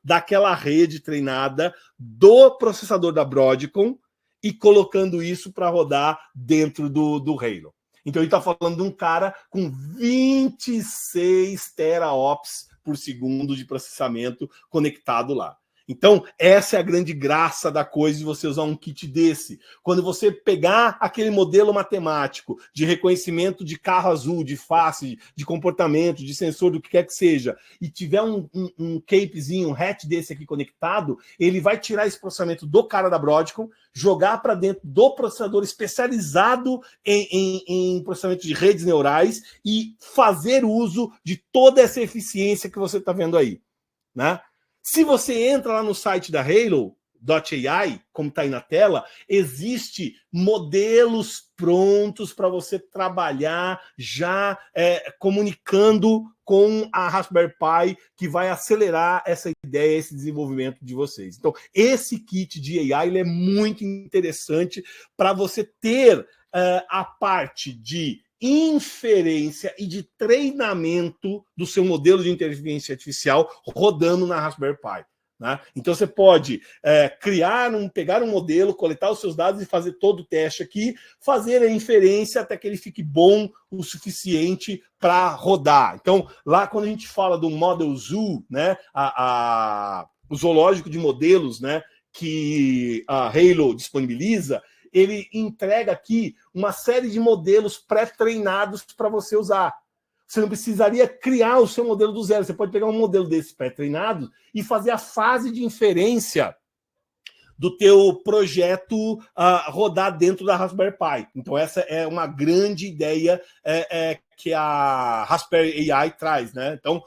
daquela rede treinada do processador da Broadcom e colocando isso para rodar dentro do Halo. Então ele está falando de um cara com 26 teraops por segundo de processamento conectado lá. Então, essa é a grande graça da coisa de você usar um kit desse. Quando você pegar aquele modelo matemático de reconhecimento de carro azul, de face, de comportamento, de sensor, do que quer que seja, e tiver um capezinho, um hat desse aqui conectado, ele vai tirar esse processamento do cara da Broadcom, jogar para dentro do processador especializado em processamento de redes neurais e fazer uso de toda essa eficiência que você está vendo aí, né? Se você entra lá no site da Halo, .ai, como está aí na tela, existe modelos prontos para você trabalhar já comunicando com a Raspberry Pi, que vai acelerar essa ideia, esse desenvolvimento de vocês. Então, esse kit de AI ele é muito interessante para você ter a parte de inferência e de treinamento do seu modelo de inteligência artificial rodando na Raspberry Pi. Né? Então você pode pegar um modelo, coletar os seus dados e fazer todo o teste aqui, fazer a inferência até que ele fique bom o suficiente para rodar. Então, lá quando a gente fala do Model Zoo, né, o zoológico de modelos, né, que a Halo disponibiliza, ele entrega aqui uma série de modelos pré-treinados para você usar. Você não precisaria criar o seu modelo do zero. Você pode pegar um modelo desse pré-treinado e fazer a fase de inferência do teu projeto rodar dentro da Raspberry Pi. Então, essa é uma grande ideia que a Raspberry AI traz, né? Então,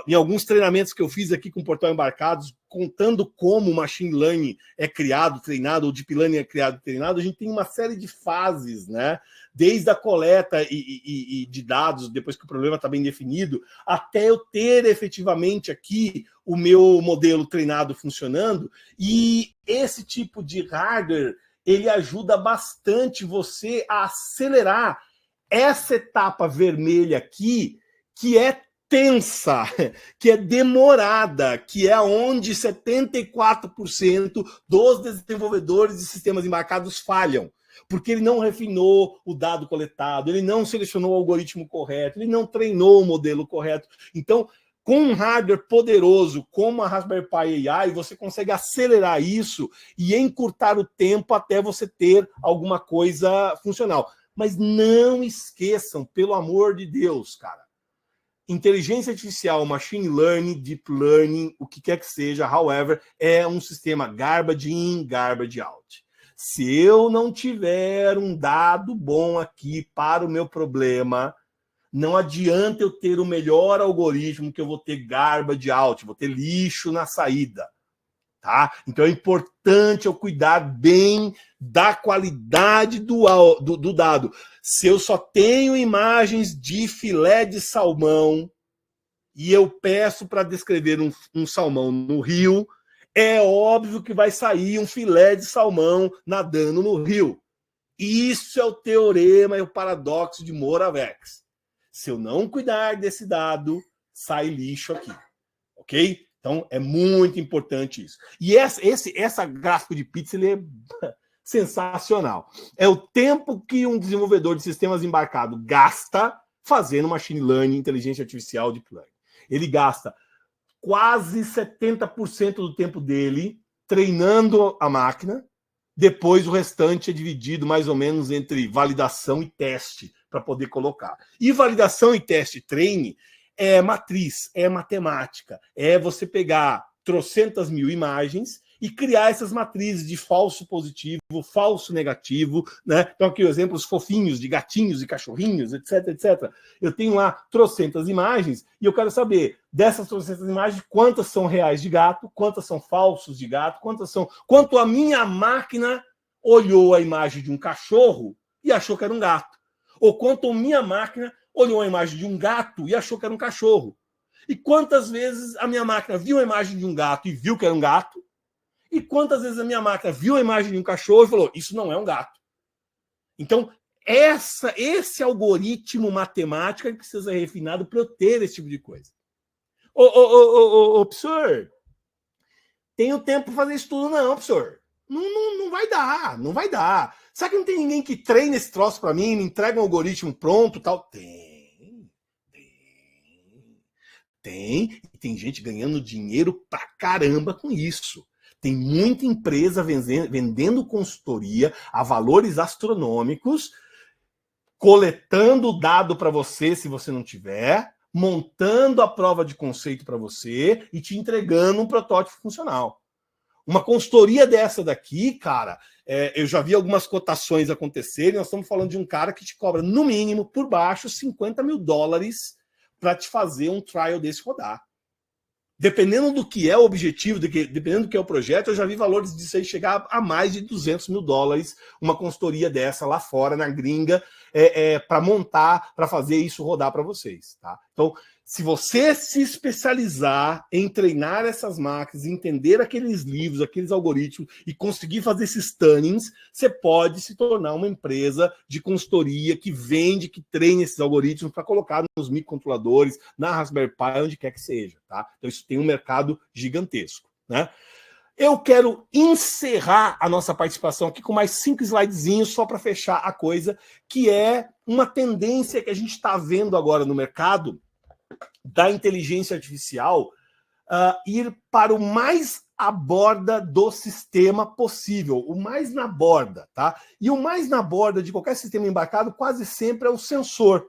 em alguns treinamentos que eu fiz aqui com o Portal Embarcados, contando como o Machine Learning é criado, treinado, ou Deep Learning é criado, treinado, a gente tem uma série de fases, né? Desde a coleta e de dados, depois que o problema está bem definido, até eu ter efetivamente aqui o meu modelo treinado funcionando. E esse tipo de hardware, ele ajuda bastante você a acelerar essa etapa vermelha aqui, que é tensa, que é demorada, que é onde 74% dos desenvolvedores de sistemas embarcados falham, porque ele não refinou o dado coletado, ele não selecionou o algoritmo correto, ele não treinou o modelo correto. Então, com um hardware poderoso como a Raspberry Pi AI, você consegue acelerar isso e encurtar o tempo até você ter alguma coisa funcional. Mas não esqueçam, pelo amor de Deus, cara, inteligência artificial, machine learning, deep learning, o que quer que seja, however, é um sistema garbage in, garbage out. Se eu não tiver um dado bom aqui para o meu problema, não adianta eu ter o melhor algoritmo, que eu vou ter garbage out, vou ter lixo na saída. Tá? Então é importante eu cuidar bem da qualidade do dado. Se eu só tenho imagens de filé de salmão e eu peço para descrever um salmão no rio, é óbvio que vai sair um filé de salmão nadando no rio. Isso é o teorema e o paradoxo de Moravec. Se eu não cuidar desse dado, sai lixo aqui. Ok? Então, é muito importante isso. E essa gráfico de pizza ele é sensacional. É o tempo que um desenvolvedor de sistemas embarcados gasta fazendo machine learning, inteligência artificial, deep learning. Ele gasta quase 70% do tempo dele treinando a máquina, depois o restante é dividido mais ou menos entre validação e teste para poder colocar. E validação e teste treine é matriz, é matemática, é você pegar trocentas mil imagens e criar essas matrizes de falso positivo, falso negativo, né? Então aqui exemplos fofinhos de gatinhos e cachorrinhos, etc, etc. Eu tenho lá trocentas imagens e eu quero saber dessas trocentas imagens quantas são reais de gato, quantas são falsos de gato, quanto a minha máquina olhou a imagem de um cachorro e achou que era um gato, ou quanto a minha máquina olhou a imagem de um gato e achou que era um cachorro. E quantas vezes a minha máquina viu a imagem de um gato e viu que era um gato, e quantas vezes a minha máquina viu a imagem de um cachorro e falou, isso não é um gato. Então, esse algoritmo matemático é que precisa ser refinado para eu ter esse tipo de coisa. Professor, tenho tempo para fazer isso tudo não, professor. Não vai dar, não vai dar. Será que não tem ninguém que treine esse troço para mim, me entrega um algoritmo pronto tal? Tem. E tem gente ganhando dinheiro pra caramba com isso. Tem muita empresa vendendo consultoria a valores astronômicos, coletando dado para você, se você não tiver, montando a prova de conceito para você e te entregando um protótipo funcional. Uma consultoria dessa daqui, cara, eu já vi algumas cotações acontecerem, nós estamos falando de um cara que te cobra, no mínimo, por baixo, $50 mil para te fazer um trial desse rodar. Dependendo do que é o objetivo, dependendo do que é o projeto, eu já vi valores disso aí chegar a mais de $200 mil, uma consultoria dessa lá fora, na gringa, para montar, para fazer isso rodar para vocês. Tá? Então, se você se especializar em treinar essas máquinas, entender aqueles livros, aqueles algoritmos e conseguir fazer esses tunnings, você pode se tornar uma empresa de consultoria que vende, que treina esses algoritmos para colocar nos microcontroladores, na Raspberry Pi, onde quer que seja. Tá? Então isso tem um mercado gigantesco. Né? Eu quero encerrar a nossa participação aqui com mais 5 slidezinhos só para fechar a coisa, que é uma tendência que a gente está vendo agora no mercado da inteligência artificial ir para o mais à borda do sistema possível, o mais na borda, tá? E o mais na borda de qualquer sistema embarcado quase sempre é o sensor.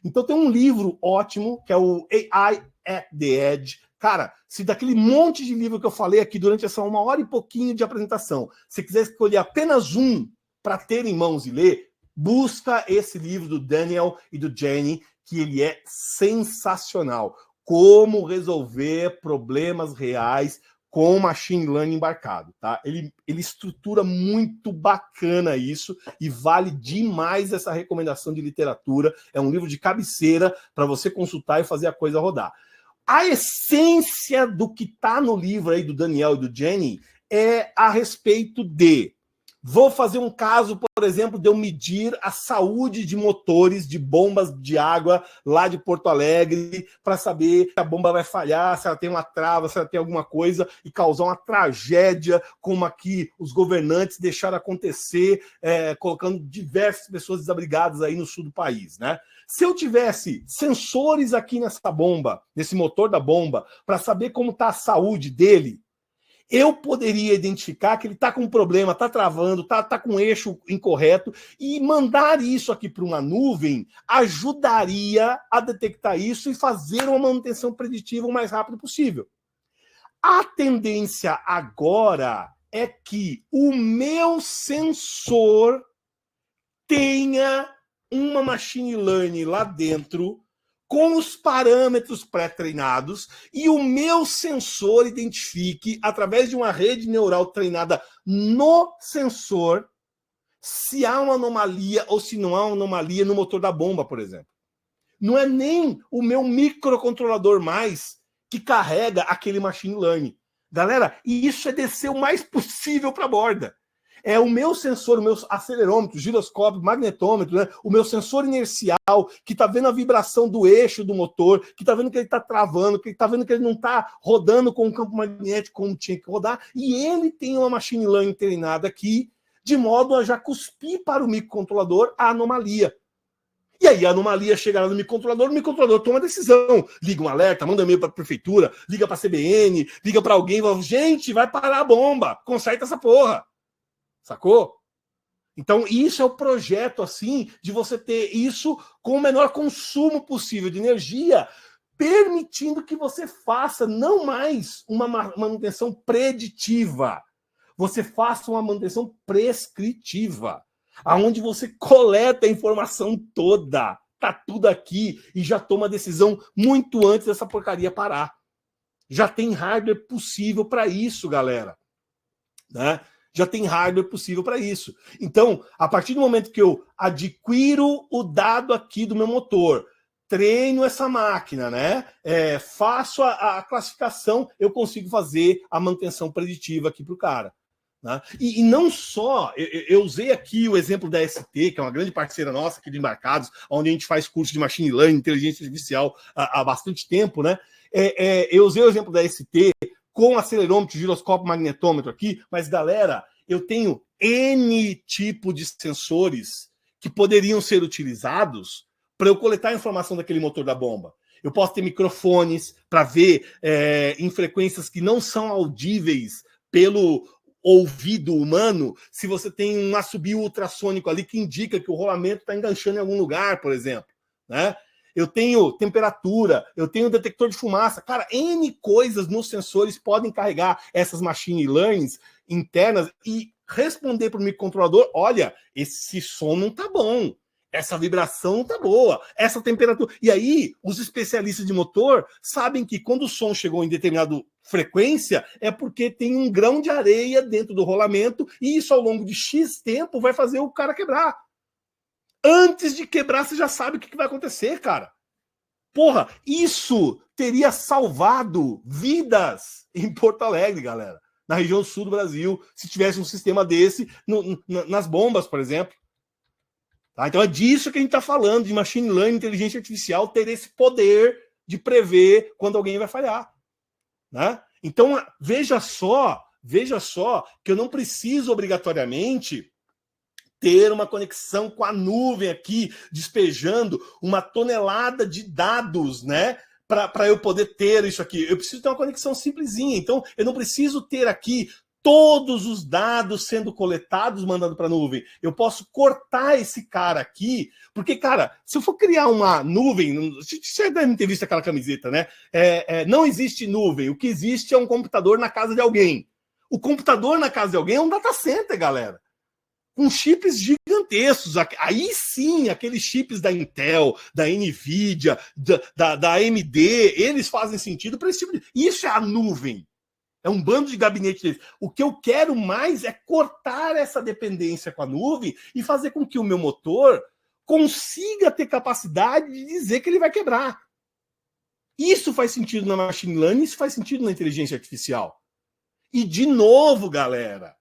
Então tem um livro ótimo, que é o AI at the Edge. Cara, se daquele monte de livro que eu falei aqui durante essa 1 hora e pouquinho de apresentação, se quiser escolher apenas um para ter em mãos e ler, busca esse livro do Daniel e do Jenny, que ele é sensacional. Como resolver problemas reais com machine learning embarcado. Tá? Ele estrutura muito bacana isso e vale demais essa recomendação de literatura. É um livro de cabeceira para você consultar e fazer a coisa rodar. A essência do que está no livro aí do Daniel e do Jenny é a respeito de... Vou fazer um caso, por exemplo, de eu medir a saúde de motores de bombas de água lá de Porto Alegre para saber se a bomba vai falhar, se ela tem uma trava, se ela tem alguma coisa e causar uma tragédia como aqui os governantes deixaram acontecer, colocando diversas pessoas desabrigadas aí no sul do país, né? Se eu tivesse sensores aqui nessa bomba, nesse motor da bomba, para saber como está a saúde dele, eu poderia identificar que ele está com um problema, está travando, está com um eixo incorreto, e mandar isso aqui para uma nuvem ajudaria a detectar isso e fazer uma manutenção preditiva o mais rápido possível. A tendência agora é que o meu sensor tenha uma machine learning lá dentro com os parâmetros pré-treinados e o meu sensor identifique, através de uma rede neural treinada no sensor, se há uma anomalia ou se não há uma anomalia no motor da bomba, por exemplo. Não é nem o meu microcontrolador mais que carrega aquele machine learning. Galera, e isso é descer o mais possível para a borda. É o meu sensor, o meu acelerômetro, giroscópio, magnetômetro, né? O meu sensor inercial, que está vendo a vibração do eixo do motor, que está vendo que ele está travando, que está vendo que ele não está rodando com o campo magnético como tinha que rodar, e ele tem uma machine learning treinada aqui, de modo a já cuspir para o microcontrolador a anomalia. E aí a anomalia chega lá no microcontrolador toma decisão, liga um alerta, manda um e-mail para a prefeitura, liga para a CBN, liga para alguém, fala, gente, vai parar a bomba, conserta essa porra. Sacou? Então, isso é o projeto, assim, de você ter isso com o menor consumo possível de energia, permitindo que você faça não mais uma manutenção preditiva, você faça uma manutenção prescritiva, aonde você coleta a informação toda, tá tudo aqui, e já toma a decisão muito antes dessa porcaria parar. Já tem hardware possível para isso, galera. Né? Já tem hardware possível para isso. Então, a partir do momento que eu adquiro o dado aqui do meu motor, treino essa máquina, né? Faço a classificação, eu consigo fazer a manutenção preditiva aqui para o cara. Né? E não só, eu usei aqui o exemplo da ST, que é uma grande parceira nossa aqui de Embarcados, onde a gente faz curso de Machine Learning, Inteligência Artificial há bastante tempo, né? Eu usei o exemplo da ST, com acelerômetro, giroscópio, magnetômetro aqui, mas, galera, eu tenho N tipo de sensores que poderiam ser utilizados para eu coletar a informação daquele motor da bomba. Eu posso ter microfones para ver em frequências que não são audíveis pelo ouvido humano, se você tem um assobio ultrassônico ali que indica que o rolamento está enganchando em algum lugar, por exemplo, né? Eu tenho temperatura, eu tenho detector de fumaça. Cara, N coisas nos sensores podem carregar essas machine learnings internas e responder para o microcontrolador, olha, esse som não tá bom. essa vibração tá boa, essa temperatura. E aí, os especialistas de motor sabem que quando o som chegou em determinada frequência, é porque tem um grão de areia dentro do rolamento, e isso ao longo de X tempo vai fazer o cara quebrar. Antes de quebrar, você já sabe o que vai acontecer, cara. Porra, isso teria salvado vidas em Porto Alegre, galera. Na região sul do Brasil, se tivesse um sistema desse nas bombas, por exemplo. Tá? Então é disso que a gente está falando, de machine learning, inteligência artificial, ter esse poder de prever quando alguém vai falhar. Né? Então, veja só que eu não preciso obrigatoriamente ter uma conexão com a nuvem aqui, despejando uma tonelada de dados, né? Para eu poder ter isso aqui. Eu preciso ter uma conexão simplesinha. Então, eu não preciso ter aqui todos os dados sendo coletados, mandando para a nuvem. Eu posso cortar esse cara aqui, porque, cara, se eu for criar uma nuvem, você deve ter visto aquela camiseta, né? Não existe nuvem. O que existe é um computador na casa de alguém. O computador na casa de alguém é um data center, galera. Com chips gigantescos. Aí sim, aqueles chips da Intel, da NVIDIA, da AMD, eles fazem sentido para esse tipo de... Isso é a nuvem. É um bando de gabinete deles. O que eu quero mais é cortar essa dependência com a nuvem e fazer com que o meu motor consiga ter capacidade de dizer que ele vai quebrar. Isso faz sentido na machine learning, isso faz sentido na inteligência artificial. E, de novo, galera,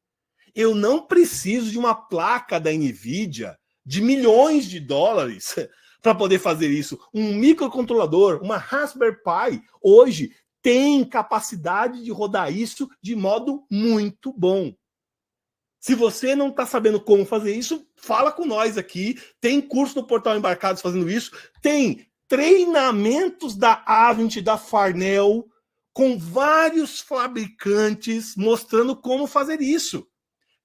eu não preciso de uma placa da NVIDIA de milhões de dólares para poder fazer isso. Um microcontrolador, uma Raspberry Pi, hoje tem capacidade de rodar isso de modo muito bom. Se você não está sabendo como fazer isso, fala com nós aqui. Tem curso no Portal Embarcados fazendo isso. Tem treinamentos da Avnet, da Farnell, com vários fabricantes mostrando como fazer isso.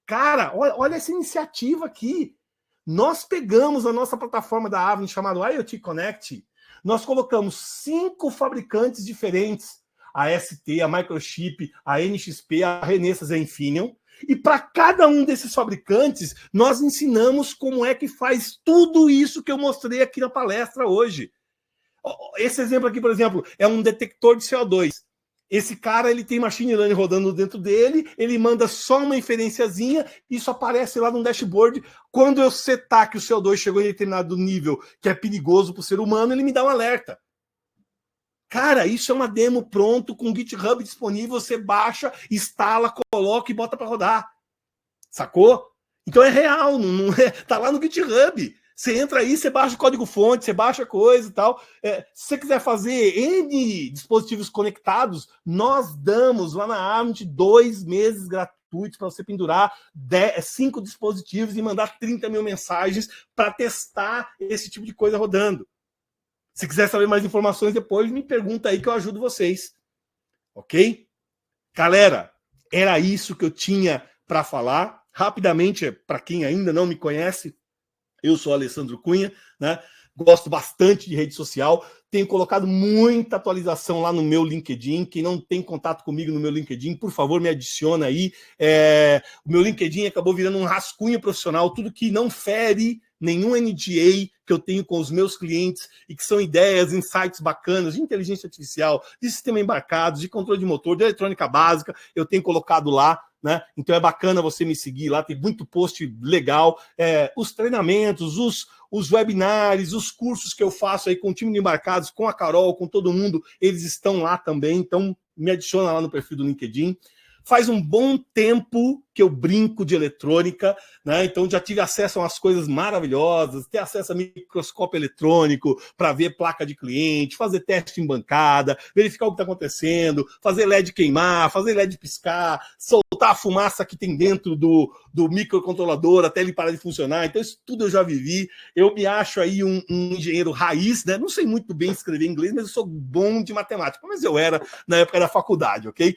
Cara, olha essa iniciativa aqui. Nós pegamos a nossa plataforma da Avnet, chamada IoT Connect, nós colocamos 5 fabricantes diferentes, a ST, a Microchip, a NXP, a Renesas e a Infineon, e para cada um desses fabricantes, nós ensinamos como é que faz tudo isso que eu mostrei aqui na palestra hoje. Esse exemplo aqui, por exemplo, é um detector de CO2. Esse cara, ele tem machine learning rodando dentro dele, ele manda só uma inferenciazinha, isso aparece lá no dashboard. Quando eu setar que o CO2 chegou em determinado nível que é perigoso para o ser humano, ele me dá um alerta. Cara, isso é uma demo pronto, com o GitHub disponível, você baixa, instala, coloca e bota para rodar. Sacou? Então é real, não é? Tá lá no GitHub. Você entra aí, você baixa o código-fonte, você baixa coisa e tal. Se você quiser fazer N dispositivos conectados, nós damos lá na Avnet 2 meses gratuitos para você pendurar 5 dispositivos e mandar 30 mil mensagens para testar esse tipo de coisa rodando. Se quiser saber mais informações, depois me pergunta aí que eu ajudo vocês. Ok? Galera, era isso que eu tinha para falar. Rapidamente, para quem ainda não me conhece, eu sou Alessandro Cunha, né? Gosto bastante de rede social, tenho colocado muita atualização lá no meu LinkedIn. Quem não tem contato comigo no meu LinkedIn, por favor, me adiciona aí. O meu LinkedIn acabou virando um rascunho profissional, tudo que não fere nenhum NDA que eu tenho com os meus clientes e que são ideias, insights bacanas de inteligência artificial, de sistema embarcado, de controle de motor, de eletrônica básica, eu tenho colocado lá, né? Então é bacana você me seguir lá, tem muito post legal, os treinamentos, os webinários, os cursos que eu faço aí com o time de embarcados, com a Carol, com todo mundo, eles estão lá também, então me adiciona lá no perfil do LinkedIn. Faz um bom tempo que eu brinco de eletrônica, né? Então já tive acesso a umas coisas maravilhosas, ter acesso a microscópio eletrônico para ver placa de cliente, fazer teste em bancada, verificar o que está acontecendo, fazer LED queimar, fazer LED piscar, soltar a fumaça que tem dentro do microcontrolador até ele parar de funcionar. Então isso tudo eu já vivi. Eu me acho aí um engenheiro raiz, né? Não sei muito bem escrever inglês, mas eu sou bom de matemática, mas eu era na época da faculdade, ok?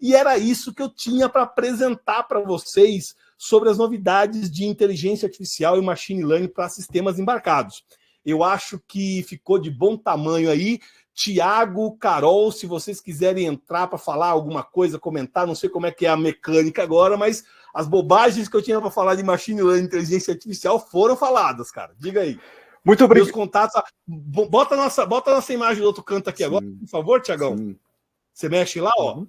E era isso que eu tinha para apresentar para vocês sobre as novidades de inteligência artificial e machine learning para sistemas embarcados. Eu acho que ficou de bom tamanho aí. Tiago, Carol, se vocês quiserem entrar para falar alguma coisa, comentar, não sei como é que é a mecânica agora, mas as bobagens que eu tinha para falar de machine learning e inteligência artificial foram faladas, cara. Diga aí. Muito obrigado. Meus contatos. Bota a nossa imagem do outro canto aqui. Sim. Agora, por favor, Tiagão. Você mexe lá, ó.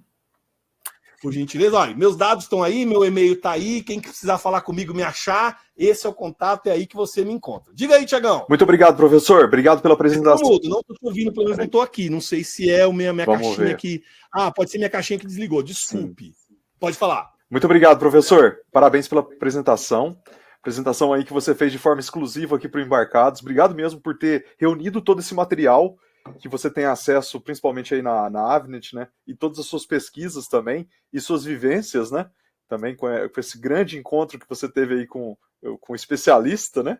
Por gentileza. Olha, meus dados estão aí, meu e-mail está aí. Quem precisar falar comigo, me achar, esse é o contato, é aí que você me encontra. Diga aí, Tiagão. Muito obrigado, professor. Obrigado pela apresentação. Não estou te ouvindo, pelo menos não estou aqui. Não sei se é a minha caixinha que... pode ser minha caixinha que desligou. Desculpe. Pode falar. Muito obrigado, professor. Parabéns pela apresentação. Apresentação aí que você fez de forma exclusiva aqui para o Embarcados. Obrigado mesmo por ter reunido todo esse material que você tem acesso, principalmente aí na Avnet, né? E todas as suas pesquisas também, e suas vivências, né? Também com esse grande encontro que você teve aí com o especialista, né?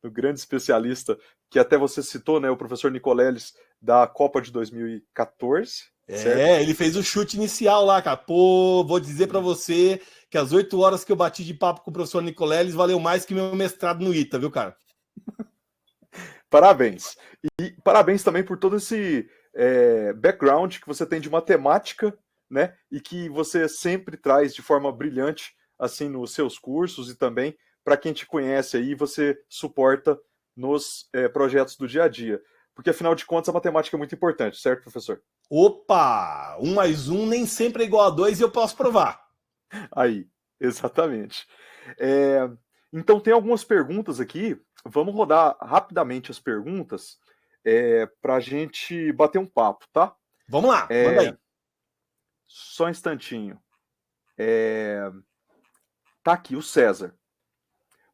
O grande especialista, que até você citou, né? O professor Nicoleles, da Copa de 2014. Certo? Ele fez o chute inicial lá, cara. Pô, vou dizer para você que as 8 horas que eu bati de papo com o professor Nicoleles valeu mais que meu mestrado no ITA, viu, cara? Parabéns. E parabéns também por todo esse background que você tem de matemática, né? E que você sempre traz de forma brilhante, assim, nos seus cursos e também para quem te conhece aí, você suporta nos projetos do dia a dia. Porque, afinal de contas, a matemática é muito importante, certo, professor? Opa! 1 mais 1 nem sempre é igual a 2 e eu posso provar. Aí, exatamente. Então, tem algumas perguntas aqui. Vamos rodar rapidamente as perguntas para a gente bater um papo, tá? Vamos lá, manda aí. Só um instantinho. Tá aqui, o César.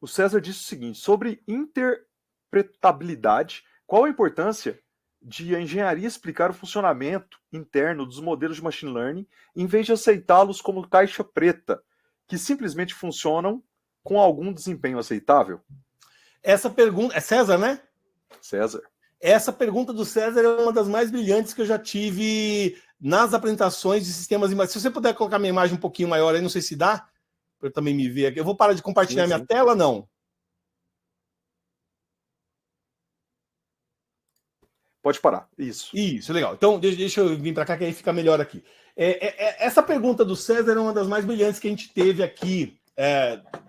O César disse o seguinte, sobre interpretabilidade, qual a importância de a engenharia explicar o funcionamento interno dos modelos de machine learning, em vez de aceitá-los como caixa preta, que simplesmente funcionam com algum desempenho aceitável? Essa pergunta... É César, né? César. Essa pergunta do César é uma das mais brilhantes que eu já tive nas apresentações de sistemas... Se você puder colocar minha imagem um pouquinho maior aí, não sei se dá, para eu também me ver aqui. Eu vou parar de compartilhar minha tela, não? Pode parar, isso. Isso, legal. Então, deixa eu vir para cá, que aí fica melhor aqui. Essa pergunta do César é uma das mais brilhantes que a gente teve aqui,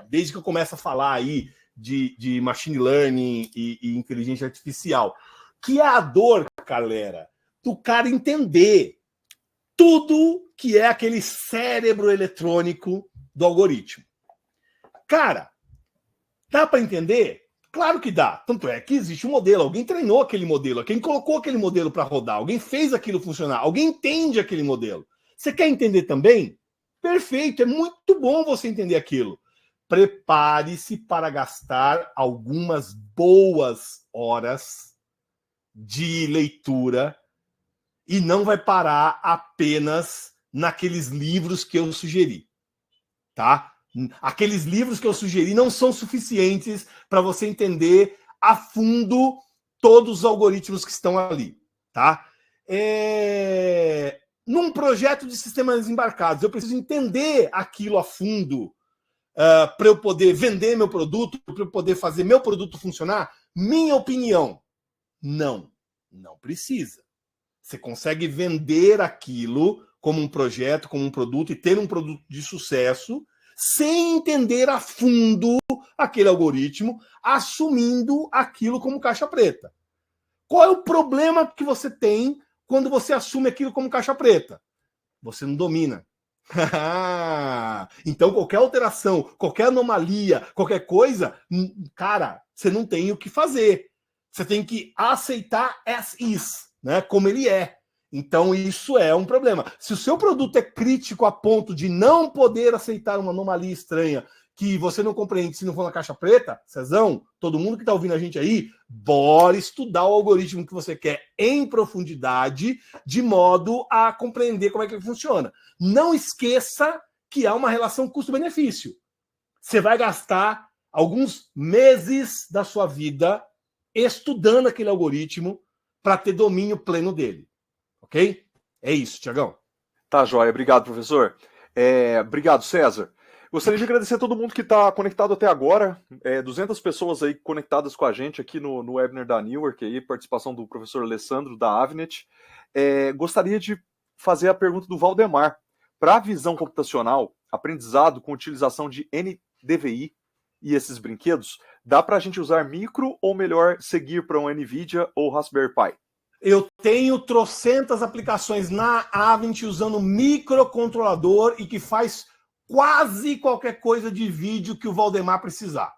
desde que eu começo a falar aí de machine learning e inteligência artificial. Que é a dor, galera, do cara entender tudo que é aquele cérebro eletrônico do algoritmo. Cara, dá para entender? Claro que dá. Tanto é que existe um modelo, alguém treinou aquele modelo, alguém colocou aquele modelo para rodar, alguém fez aquilo funcionar, alguém entende aquele modelo. Você quer entender também? Perfeito, é muito bom você entender aquilo. Prepare-se para gastar algumas boas horas de leitura e não vai parar apenas naqueles livros que eu sugeri, tá? Aqueles livros que eu sugeri não são suficientes para você entender a fundo todos os algoritmos que estão ali, tá? Num projeto de sistemas embarcados, eu preciso entender aquilo a fundo para eu poder vender meu produto, para eu poder fazer meu produto funcionar. Minha opinião, não precisa. Você consegue vender aquilo como um projeto, como um produto e ter um produto de sucesso sem entender a fundo aquele algoritmo, assumindo aquilo como caixa preta. Qual é o problema que você tem quando você assume aquilo como caixa preta? Você não domina. Então, qualquer alteração, qualquer anomalia, qualquer coisa, cara, você não tem o que fazer. Você tem que aceitar as is, né? Como ele é. Então, isso é um problema. Se o seu produto é crítico a ponto de não poder aceitar uma anomalia estranha que você não compreende se não for na caixa preta, Cezão, todo mundo que está ouvindo a gente aí, bora estudar o algoritmo que você quer em profundidade, de modo a compreender como é que ele funciona. Não esqueça que há uma relação custo-benefício. Você vai gastar alguns meses da sua vida estudando aquele algoritmo para ter domínio pleno dele. Ok? É isso, Tiagão. Tá, joia. Obrigado, professor. Obrigado, César. Gostaria de agradecer a todo mundo que está conectado até agora. 200 pessoas aí conectadas com a gente aqui no webinar da Newark, aí, participação do professor Alessandro, da Avnet. Gostaria de fazer a pergunta do Valdemar. Para a visão computacional, aprendizado com utilização de NDVI e esses brinquedos, dá para a gente usar micro ou melhor seguir para um NVIDIA ou Raspberry Pi? Eu tenho trocentas aplicações na Avnet usando microcontrolador e que faz quase qualquer coisa de vídeo que o Valdemar precisar.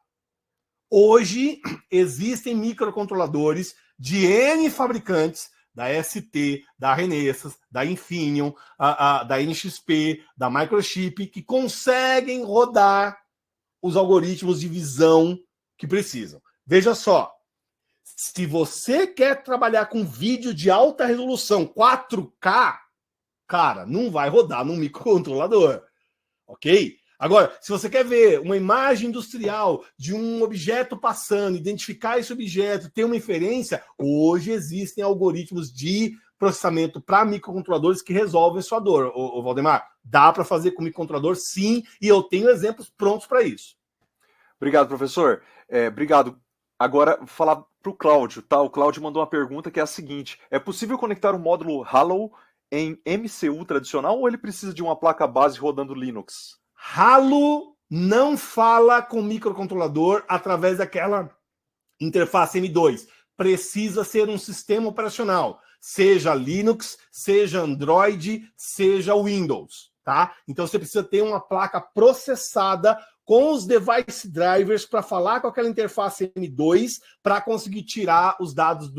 Hoje existem microcontroladores de N fabricantes, da ST, da Renesas, da Infineon, da NXP, da Microchip, que conseguem rodar os algoritmos de visão que precisam. Veja só, se você quer trabalhar com vídeo de alta resolução 4K, cara, não vai rodar num microcontrolador, ok? Agora, se você quer ver uma imagem industrial de um objeto passando, identificar esse objeto, ter uma inferência, hoje existem algoritmos de processamento para microcontroladores que resolvem sua dor. Ô, Valdemar, dá para fazer com microcontrolador, sim, e eu tenho exemplos prontos para isso. Obrigado, professor. Obrigado. Agora, falar para o Cláudio, tá? O Cláudio mandou uma pergunta que é a seguinte: é possível conectar um módulo Halo em MCU tradicional ou ele precisa de uma placa base rodando Linux? Halo não fala com microcontrolador através daquela interface M2. Precisa ser um sistema operacional, seja Linux, seja Android, seja Windows, tá? Então você precisa ter uma placa processada com os device drivers para falar com aquela interface M2 para conseguir tirar os dados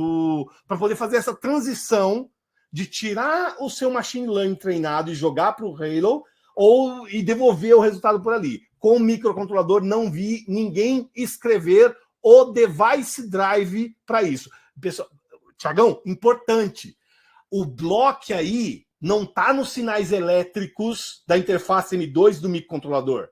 para poder fazer essa transição de tirar o seu machine learning treinado e jogar para o Halo e devolver o resultado por ali. Com o microcontrolador, não vi ninguém escrever o device drive para isso. Pessoal, Tiagão, importante, o bloco aí não está nos sinais elétricos da interface M2 do microcontrolador.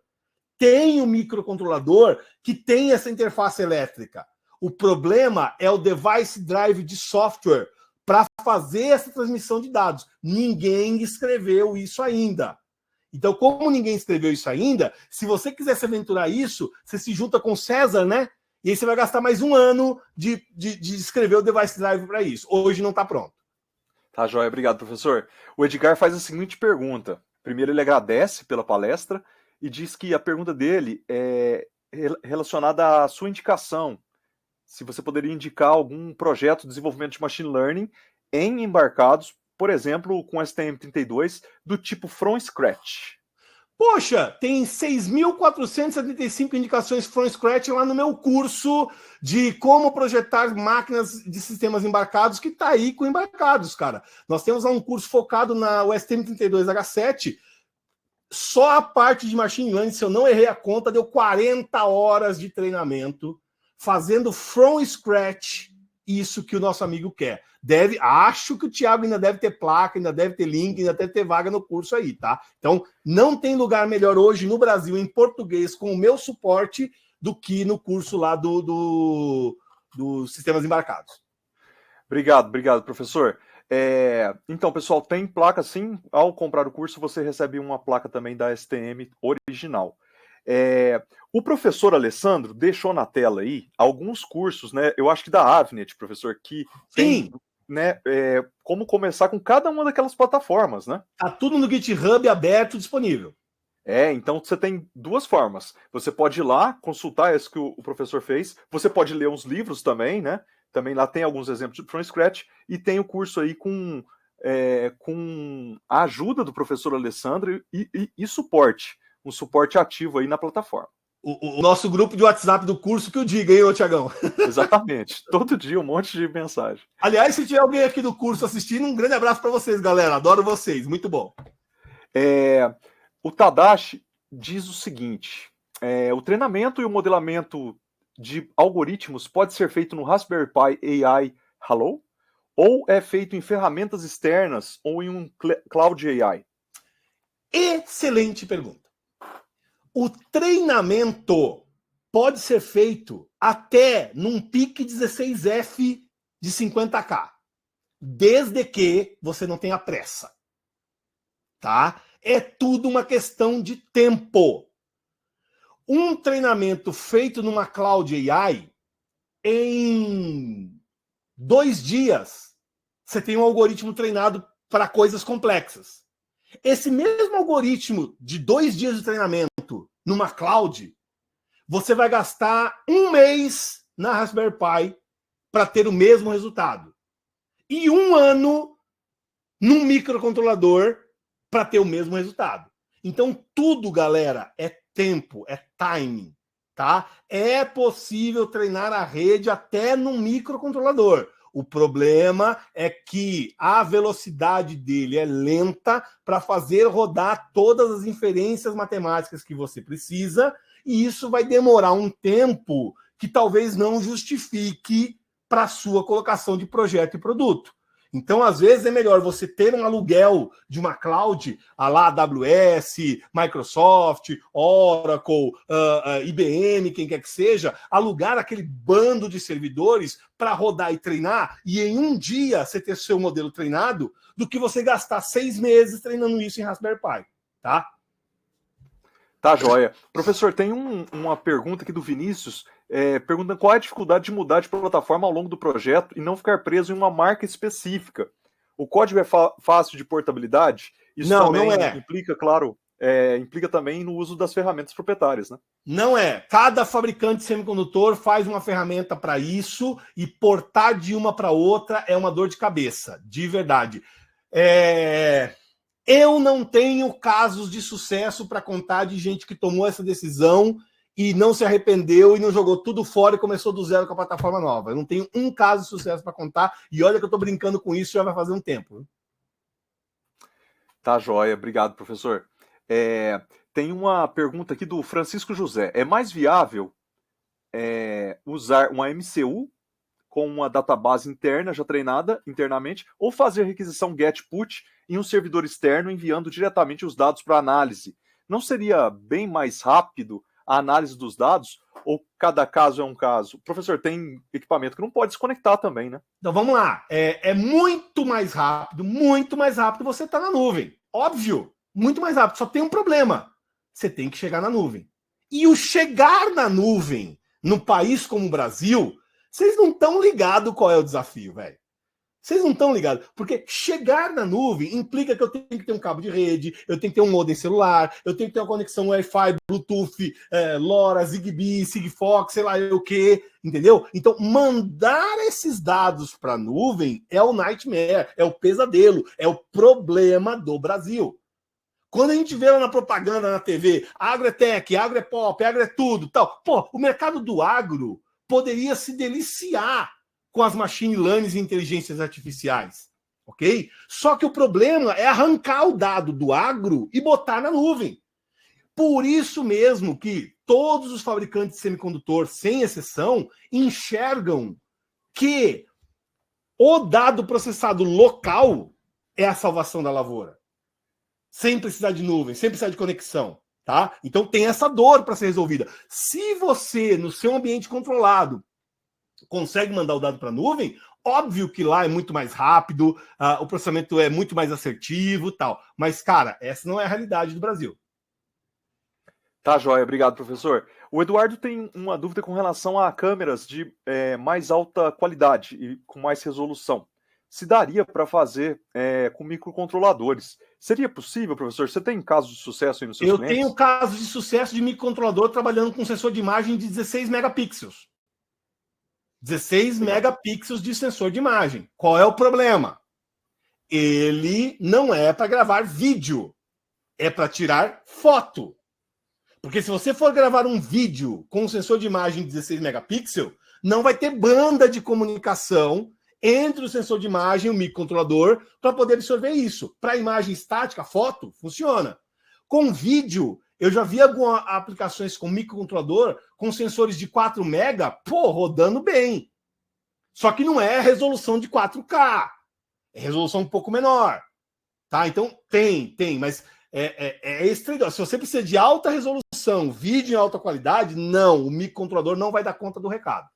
Tem um microcontrolador que tem essa interface elétrica. O problema é o device drive de software para fazer essa transmissão de dados. Ninguém escreveu isso ainda. Então, como ninguém escreveu isso ainda, se você quiser se aventurar isso, você se junta com o César, né? E aí você vai gastar mais um ano de escrever o device drive para isso. Hoje não está pronto. Tá, joia. Obrigado, professor. O Edgar faz a seguinte pergunta. Primeiro, ele agradece pela palestra e diz que a pergunta dele é relacionada à sua indicação. Se você poderia indicar algum projeto de desenvolvimento de machine learning em embarcados, por exemplo, com STM32, do tipo from scratch. Poxa, tem 6.475 indicações from scratch lá no meu curso de como projetar máquinas de sistemas embarcados, que está aí com embarcados, cara. Nós temos lá um curso focado na STM32H7. Só a parte de machine learning, se eu não errei a conta, deu 40 horas de treinamento fazendo from scratch isso que o nosso amigo quer. Acho que o Thiago ainda deve ter placa, ainda deve ter link, ainda deve ter vaga no curso aí, tá? Então, não tem lugar melhor hoje no Brasil, em português, com o meu suporte, do que no curso lá do Sistemas Embarcados. Obrigado, professor. Então, pessoal, tem placa sim. Ao comprar o curso, você recebe uma placa também da STM original. O professor Alessandro deixou na tela aí alguns cursos, né? Eu acho que da Avnet, professor, que tem, né, como começar com cada uma daquelas plataformas, né? Tá tudo no GitHub aberto, disponível. Então você tem duas formas. Você pode ir lá, consultar isso que o professor fez. Você pode ler uns livros também, né? Também lá tem alguns exemplos de from scratch. E tem o curso aí com a ajuda do professor Alessandro e suporte. Um suporte ativo aí na plataforma. O nosso grupo de WhatsApp do curso que eu diga, hein, ô Tiagão? Exatamente. Todo dia um monte de mensagem. Aliás, se tiver alguém aqui do curso assistindo, um grande abraço para vocês, galera. Adoro vocês. Muito bom. O Tadashi diz o seguinte: o treinamento e o modelamento de algoritmos pode ser feito no Raspberry Pi AI Halo? Ou é feito em ferramentas externas ou em um Cloud AI? Excelente pergunta. O treinamento pode ser feito até num PIC 16F de 50K, desde que você não tenha pressa, tá? É tudo uma questão de tempo. Um treinamento feito numa Cloud AI, em 2 dias, você tem um algoritmo treinado para coisas complexas. Esse mesmo algoritmo de 2 dias de treinamento numa cloud você vai gastar 1 mês na Raspberry Pi para ter o mesmo resultado. E 1 ano num microcontrolador para ter o mesmo resultado. Então, tudo, galera, é tempo, é timing, tá? É possível treinar a rede até num microcontrolador. O problema é que a velocidade dele é lenta para fazer rodar todas as inferências matemáticas que você precisa, e isso vai demorar um tempo que talvez não justifique para a sua colocação de projeto e produto. Então, às vezes, é melhor você ter um aluguel de uma cloud, a lá AWS, Microsoft, Oracle, IBM, quem quer que seja, alugar aquele bando de servidores para rodar e treinar, e em um dia você ter seu modelo treinado, do que você gastar 6 meses treinando isso em Raspberry Pi, tá? Tá, joia. Professor, tem uma pergunta aqui do Vinícius, perguntando qual é a dificuldade de mudar de plataforma ao longo do projeto e não ficar preso em uma marca específica. O código é fácil de portabilidade? Isso também não implica, claro, implica também no uso das ferramentas proprietárias, né? Não é. Cada fabricante de semicondutor faz uma ferramenta para isso, e portar de uma para outra é uma dor de cabeça, de verdade. Eu não tenho casos de sucesso para contar de gente que tomou essa decisão e não se arrependeu e não jogou tudo fora e começou do zero com a plataforma nova. Eu não tenho um caso de sucesso para contar, e olha que eu estou brincando com isso já vai fazer um tempo. Tá, joia. Obrigado, professor. Tem uma pergunta aqui do Francisco José. É mais viável usar uma MCU com uma database interna já treinada internamente, ou fazer requisição GET-PUT em um servidor externo enviando diretamente os dados para análise? Não seria bem mais rápido a análise dos dados, ou cada caso é um caso? Professor, tem equipamento que não pode desconectar também, né? Então vamos lá. É muito mais rápido você estar na nuvem. Óbvio, muito mais rápido. Só tem um problema. Você tem que chegar na nuvem. E o chegar na nuvem, num país como o Brasil, vocês não estão ligados qual é o desafio, velho. Vocês não estão ligados. Porque chegar na nuvem implica que eu tenho que ter um cabo de rede, eu tenho que ter um modem celular, eu tenho que ter uma conexão Wi-Fi, Bluetooth, LoRa, Zigbee, Sigfox, sei lá o quê, entendeu? Então, mandar esses dados para a nuvem é o nightmare, é o pesadelo, é o problema do Brasil. Quando a gente vê lá na propaganda, na TV, agro é tech, agro é pop, agro é tudo, tal. Pô, o mercado do agro poderia se deliciar com as machine learning e inteligências artificiais, ok? Só que o problema é arrancar o dado do agro e botar na nuvem. Por isso mesmo que todos os fabricantes de semicondutor, sem exceção, enxergam que o dado processado local é a salvação da lavoura. Sem precisar de nuvem, sem precisar de conexão, tá? Então tem essa dor para ser resolvida. Se você, no seu ambiente controlado, consegue mandar o dado para a nuvem, óbvio que lá é muito mais rápido, o processamento é muito mais assertivo, tal. Mas, cara, essa não é a realidade do Brasil. Tá, joia. Obrigado, professor. O Eduardo tem uma dúvida com relação a câmeras de mais alta qualidade e com mais resolução. Se daria para fazer com microcontroladores? Seria possível, professor? Você tem casos de sucesso aí nos seus clientes? Eu tenho casos de sucesso de microcontrolador trabalhando com sensor de imagem de 16 megapixels. 16 megapixels de sensor de imagem. Qual é o problema? Ele não é para gravar vídeo, é para tirar foto. Porque se você for gravar um vídeo com um sensor de imagem de 16 megapixels, não vai ter banda de comunicação entre o sensor de imagem e o microcontrolador para poder absorver isso. Para imagem estática, foto, funciona. Com vídeo, eu já vi algumas aplicações com microcontrolador com sensores de 4 mega, rodando bem. Só que não é resolução de 4K. É resolução um pouco menor. Tá? Então, tem, mas estranho. Se você precisa de alta resolução, vídeo em alta qualidade, não, o microcontrolador não vai dar conta do recado.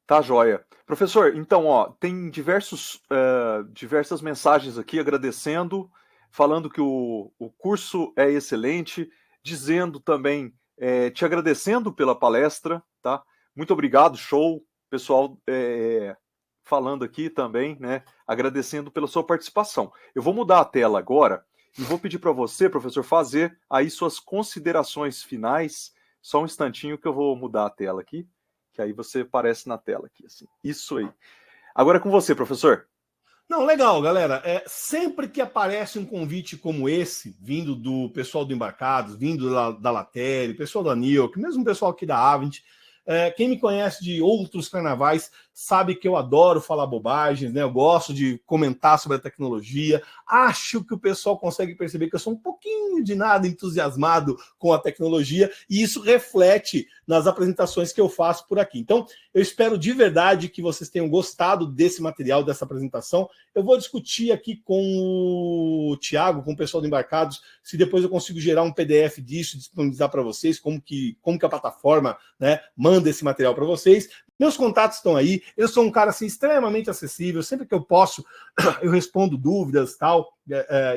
Tá, joia. Professor, então, tem diversas mensagens aqui agradecendo, falando que o curso é excelente, dizendo também, te agradecendo pela palestra, tá? Muito obrigado, show. Pessoal falando aqui também, né? Agradecendo pela sua participação. Eu vou mudar a tela agora e vou pedir para você, professor, fazer aí suas considerações finais, Só um instantinho que eu vou mudar a tela aqui, que aí você aparece na tela aqui, assim. Isso aí. Agora é com você, professor. Não, legal, galera. Sempre que aparece um convite como esse, vindo do pessoal do Embarcados, vindo da Latéria, pessoal da Nioc, mesmo o pessoal aqui da Avent, quem me conhece de outros carnavais sabe que eu adoro falar bobagens, né? Eu gosto de comentar sobre a tecnologia. Acho que o pessoal consegue perceber que eu sou um pouquinho de nada entusiasmado com a tecnologia e isso reflete nas apresentações que eu faço por aqui. Então, eu espero de verdade que vocês tenham gostado desse material, dessa apresentação. Eu vou discutir aqui com o Thiago, com o pessoal do Embarcados, se depois eu consigo gerar um PDF disso, disponibilizar para vocês, como que a plataforma, né, manda esse material para vocês. Meus contatos estão aí, eu sou um cara assim, extremamente acessível, sempre que eu posso, eu respondo dúvidas,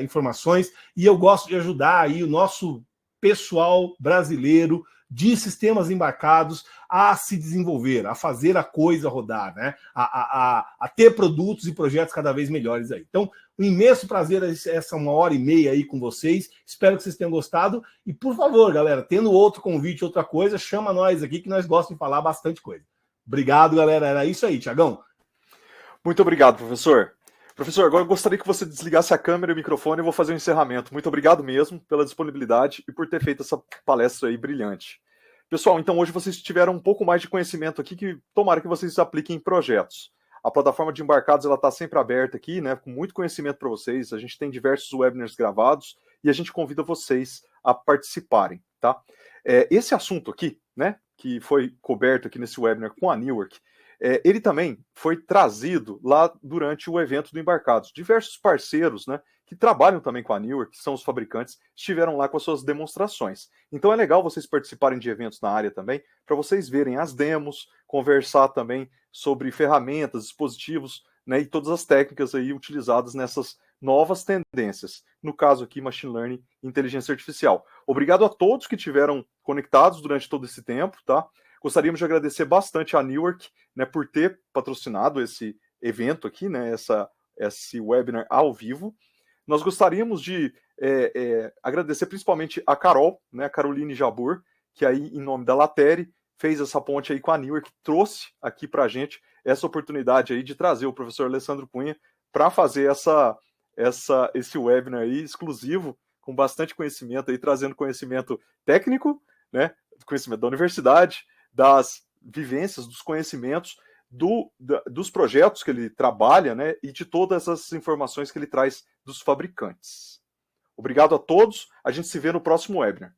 informações, e eu gosto de ajudar aí o nosso pessoal brasileiro de sistemas embarcados a se desenvolver, a fazer a coisa rodar, né? a ter produtos e projetos cada vez melhores aí. Então, um imenso prazer essa 1h30 aí com vocês, espero que vocês tenham gostado, e por favor, galera, tendo outro convite, outra coisa, chama nós aqui que nós gostamos de falar bastante coisa. Obrigado, galera. Era isso aí, Thiagão. Muito obrigado, professor. Professor, agora eu gostaria que você desligasse a câmera e o microfone e eu vou fazer um encerramento. Muito obrigado mesmo pela disponibilidade e por ter feito essa palestra aí brilhante. Pessoal, então hoje vocês tiveram um pouco mais de conhecimento aqui que tomara que vocês apliquem em projetos. A plataforma de Embarcados está sempre aberta aqui, né, com muito conhecimento para vocês. A gente tem diversos webinars gravados e a gente convida vocês a participarem, tá? Esse assunto aqui, né, que foi coberto aqui nesse webinar com a Newark, ele também foi trazido lá durante o evento do Embarcados. Diversos parceiros, né, que trabalham também com a Newark, que são os fabricantes, estiveram lá com as suas demonstrações. Então é legal vocês participarem de eventos na área também, para vocês verem as demos, conversar também sobre ferramentas, dispositivos, né, e todas as técnicas aí utilizadas nessas novas tendências. No caso aqui, Machine Learning e Inteligência Artificial. Obrigado a todos que estiveram conectados durante todo esse tempo, tá? Gostaríamos de agradecer bastante a Newark, né, por ter patrocinado esse evento aqui, né, esse webinar ao vivo. Nós gostaríamos de agradecer principalmente a Carol, né, a Caroline Jabur, que aí, em nome da Latéria, fez essa ponte aí com a Newark, trouxe aqui para a gente essa oportunidade aí de trazer o professor Alessandro Cunha para fazer esse webinar aí exclusivo, com bastante conhecimento aí, trazendo conhecimento técnico, né, conhecimento da universidade, das vivências, dos conhecimentos, dos projetos que ele trabalha, né, e de todas as informações que ele traz dos fabricantes. Obrigado a todos, a gente se vê no próximo webinar.